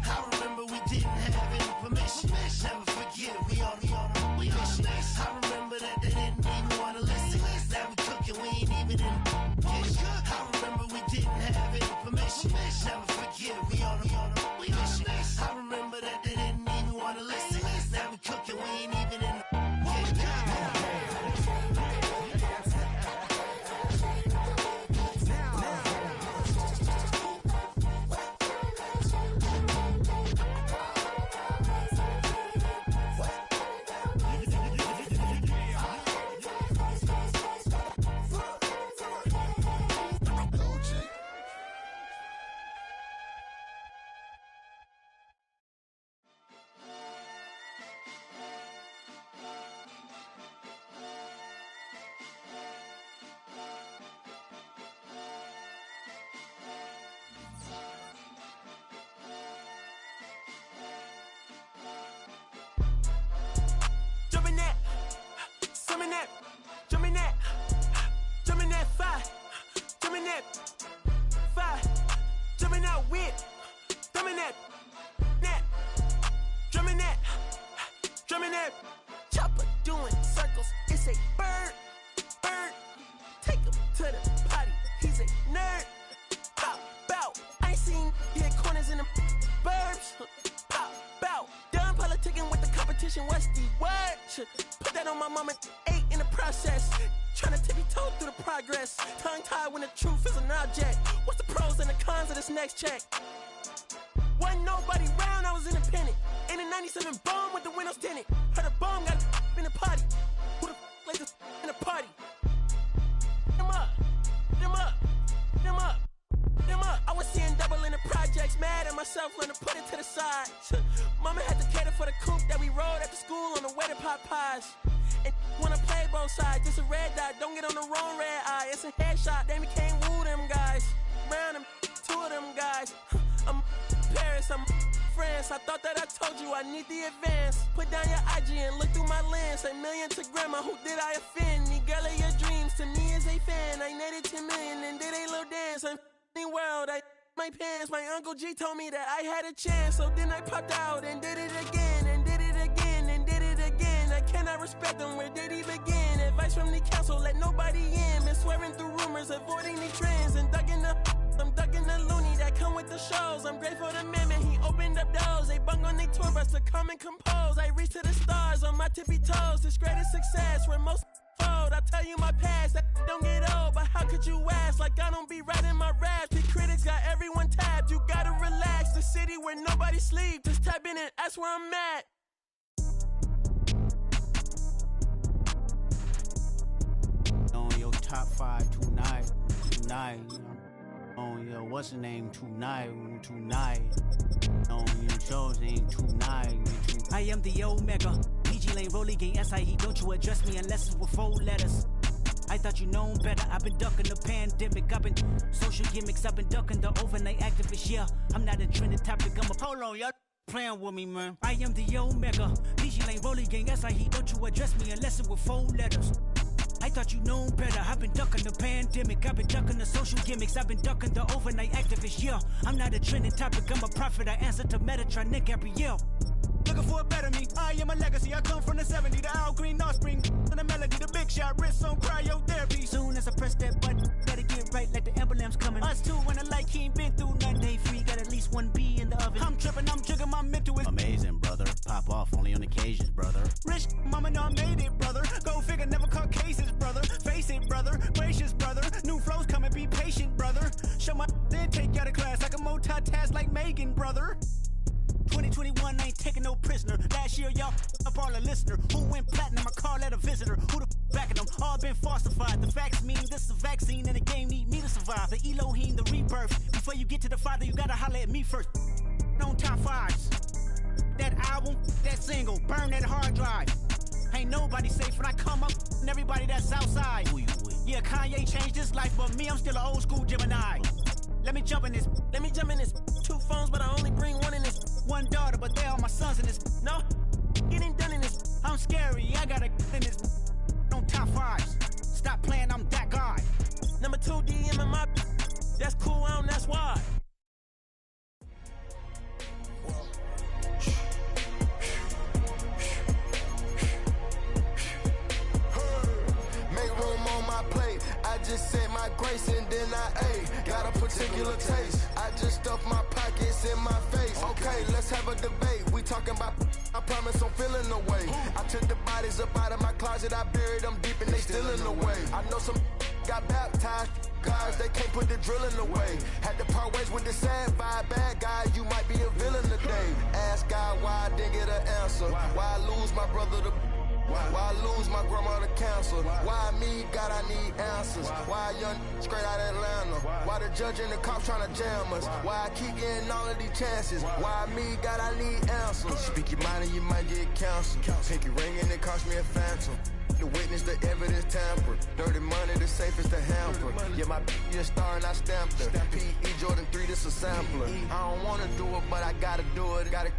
I remember we didn't have any permission. Never forget we on a mission. I remember that they didn't even want to listen. Now we cooking, we ain't even in the kitchen. I remember we didn't have any permission. Never forget we on a mission. I remember that they didn't even want to listen. Now we cooking, we ain't even in the Chopper doing circles, it's a bird. Take him to the potty, he's a nerd. Pop out, I ain't seen hit corners in the burbs. Pop out, done politicking with the competition, what's the word? Put that on my mama, 8 in the process. Tryna tippy-toe through the progress. Tongue-tied when the truth is an object. What's the pros and the cons of this next check? Wasn't nobody round, I was independent. In a 97 bomb with the windows tinted. Heard a bomb got in the party. Who the like this in the party? Them up. I was seeing double in the projects, mad at myself, learning to put it to the side. Mama had to cater for the coupe that we rode after school on the way to pot pies. And wanna play both sides, it's a red dot, don't get on the wrong red eye. It's a headshot, they became woo them guys. Round them, 2 of them guys. I'm Paris, I'm France. I thought that I told you I need the advance. Put down your IG and look through my lens. A million to grandma, who did I offend? The girl of your dreams to me is a fan. I netted 10 million and did a little dance. I'm world. I my pants. My Uncle G told me that I had a chance. So then I popped out and did it again, and did it again, and did it again. I cannot respect them. Where did he begin? Advice from the council, let nobody in. Been swearing through rumors, avoiding the trends, and I'm ducking the loony that come with the shows. I'm grateful to man, he opened up doors. They bung on their tour bus to come and compose. I reach to the stars on my tippy toes. This greatest success where most fold. I tell you my past, that don't get old. But how could you ask? Like I don't be writing my raps. The critics got everyone tapped. You gotta relax. The city where nobody sleep. Just tap in and that's where I'm at. On your top 5 tonight. On your what's the name tonight. On your shows ain't tonight. I am the Omega. PG Lane, Rolly Gang, SIE. Don't you address me unless it's with 4 letters. I thought you known better. I've been ducking the pandemic. I've been social gimmicks. I've been ducking the overnight activists. Yeah, I'm not a trending topic. I'm a hold on, y'all playing with me, man. I am the Omega. PG Lane, Rolly Gang, SIE. Don't you address me unless it's with 4 letters. I thought you known better. I've been ducking the pandemic. I've been ducking the social gimmicks. I've been ducking the overnight activists. Yeah, I'm not a trending topic. I'm a prophet. I answer to Metatron, Nick Gabrielle. Looking for a better me. I am a legacy. I come from the 70s. The Al Green offspring. And the melody, the big shot. Wrist on cryotherapy. Soon as I press that button, better get right like the emblem's coming. Us too, when I like he ain't been through nothing. Day free, got at least 1 B in the oven. I'm tripping, I'm jigging, my mental is amazing, brother. Pop off only on occasions, brother. Rich, mama know I made it, brother. Go figure, never caught cases, brother. Face it, brother. Gracious, brother. New flows coming, be patient, brother. Show my then take you out of class. I can multitask like Megan, brother. 2021 ain't taking no prisoner. Last year, y'all up all the listener. Who went platinum? I call that a visitor. Who the backing them? All been falsified. The facts mean this is a vaccine and the game need me to survive. The Elohim, the rebirth. Before you get to the Father, you gotta holler at me first. On top 5s. That album, that single, burn that hard drive. Ain't nobody safe when I come up and everybody that's outside. Who you with? Yeah, Kanye changed his life, but me, I'm still an old school Gemini. Let me jump in this. 2 phones, but I only bring 1 in this. 1 daughter, but they all my sons in this. No, getting done in this. I'm scary, I got a in this. On top 5s. Stop playing, I'm that guy. Number 2 DM in my. That's cool, that's why. Make room on my plate. I just said my grace and then I ate. Got a particular taste. I just stuffed my pockets in my face. Okay, let's have a debate. We talking about. I promise I'm feeling the way. I took the bodies up out of my closet. I buried them deep and they still in the way. I know some got baptized. Guys, they can't put the drilling away. Had to part ways with the sad vibe. Bad guy, you might be a villain today. Ask God why I didn't get an answer. Why I lose my brother to. Why I lose my grandma to cancer? Why me? God, I need answers. Why a young straight out Atlanta? Why the judge and the cops trying to jam us? Why I keep getting all of these chances? Why me? God, I need answers. Speak your mind and you might get canceled. Pinky ring and it cost me a phantom. The witness, the evidence tampered. Dirty money, the safest to hamper. Yeah, my a star and I stamped her. P.E. Jordan 3, this a sampler. I don't wanna do it, but I gotta do it. Gotta.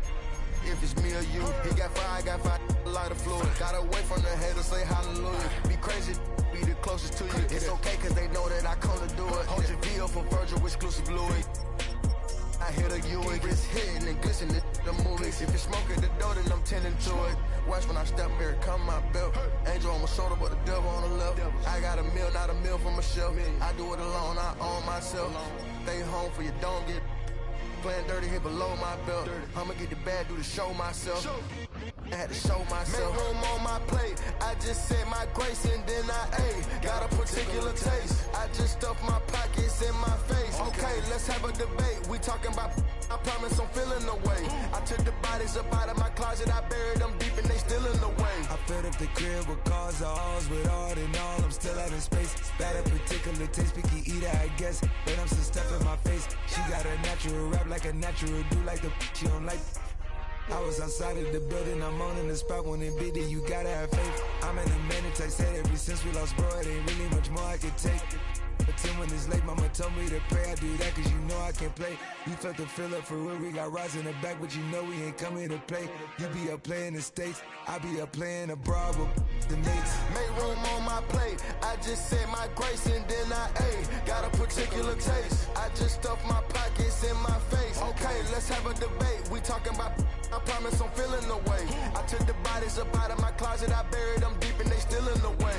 If it's me or you, he got 5, I got 5, a lot of fluid. Gotta wait from the haters, say hallelujah. Be crazy, be the closest to you. It's okay, cause they know that I come to do it. Hold your V up for Virgil, exclusive Louis. I hit a Ewing, it's hitting and glistening the movies. If it's smoking the dough, then I'm tending to it. Watch when I step here, come my belt. Angel on my shoulder, but the devil on the left. I got a meal, not a meal from a shelf. I do it alone, I own myself. Stay home for you, don't get playing dirty here below my belt. I'ma get the bad, do the show myself. I had to show myself. Make room on my plate. I just said my grace and then I ate. Got a particular taste. I just stuffed my pockets in my face. Okay, let's have a debate. We talking about. I promise I'm feeling the way. I took the bodies up out of my closet. I buried them deep and they still in the way. I filled up the crib with cars, alls with all in all. I'm still having space. Got a particular taste, picky eater, I guess. But I'm some stuff in my face. She got a natural rap like a natural do like the she don't like. I was outside of the building, I'm on in the spot when it big, then you gotta have faith. I'm in a minute, I said ever since we lost bro, it ain't really much more I could take. Pretend when it's late, mama told me to pray. I do that cause you know I can play. You felt the fill up for real, we got rides in the back, but you know we ain't coming to play. You be up playing the States, I be up playing abroad with the mates. Make room on my plate, I just said my grace and then I ate. Got a particular taste, I just stuffed my pockets in my face. Okay, let's have a debate, we talking about, I promise I'm feeling the way. I took the bodies up out of my closet, I buried them deep and they still in the way.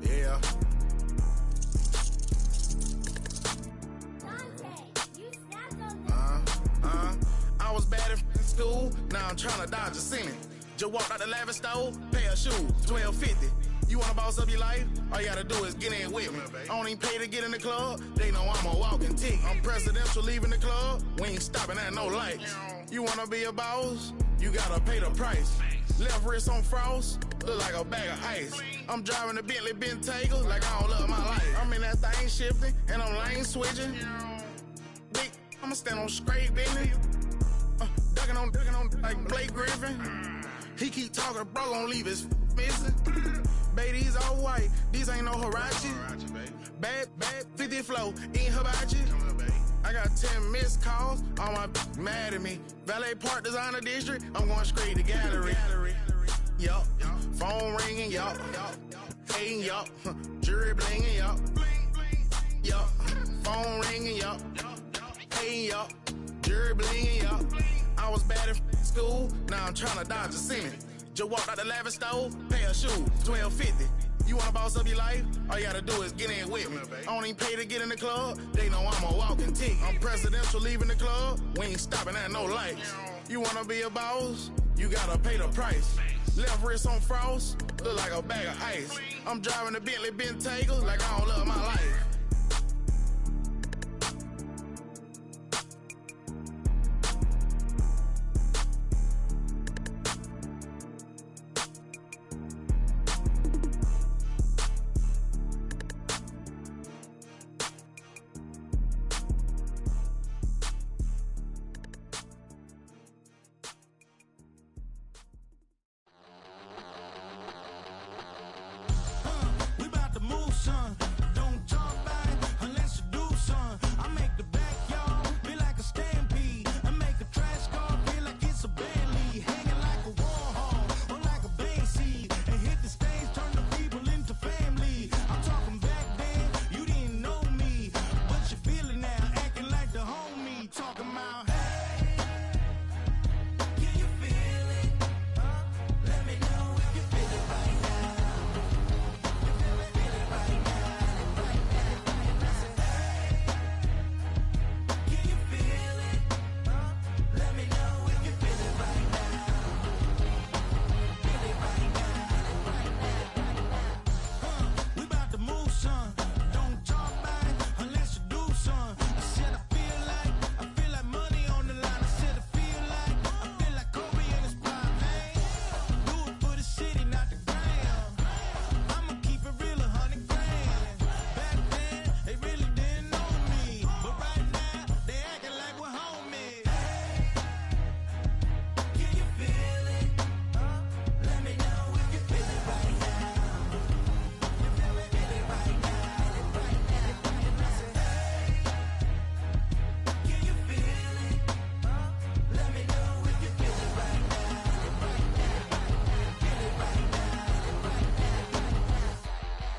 Yeah. I was bad in school, now I'm trying to dodge a sentence. Just walked out the lavish store, pair of shoes, $12.50. You wanna boss up your life? All you gotta do is get in with me. I don't even pay to get in the club, they know I'm a walking tick. I'm presidential leaving the club, we ain't stopping at no lights. You wanna be a boss? You gotta pay the price. Left wrist on frost, look like a bag of ice. I'm driving a Bentley Bentayga like I don't love my life. I'm in that thing shifting, and I'm lane switching. Big, I'ma stand on straight business. Ducking on like Blake Griffin. He keep talking, bro, gon' leave his missing. Baby, these all white, these ain't no Hirachi. Bad, 50 flow, ain't hibachi. I got 10 missed calls, all my mad at me. Valet Park Designer District, I'm going straight to gallery. Yup, phone ringing, yup. Hating, yup. Jury blinging, yup. Yup, phone ringing, yup. Hating, yup. Jury blinging, yup. I was bad in school, now I'm trying to dodge a sentence. Just walked out the lavish store, pair of shoes, $12.50. You wanna boss up your life? All you gotta do is get in with me. I don't even pay to get in the club, they know I'm a walking tick. I'm presidential leaving the club, we ain't stopping at no lights. You wanna be a boss? You gotta pay the price. Left wrist on frost, look like a bag of ice. I'm driving a Bentley Bentayga like I don't love my life.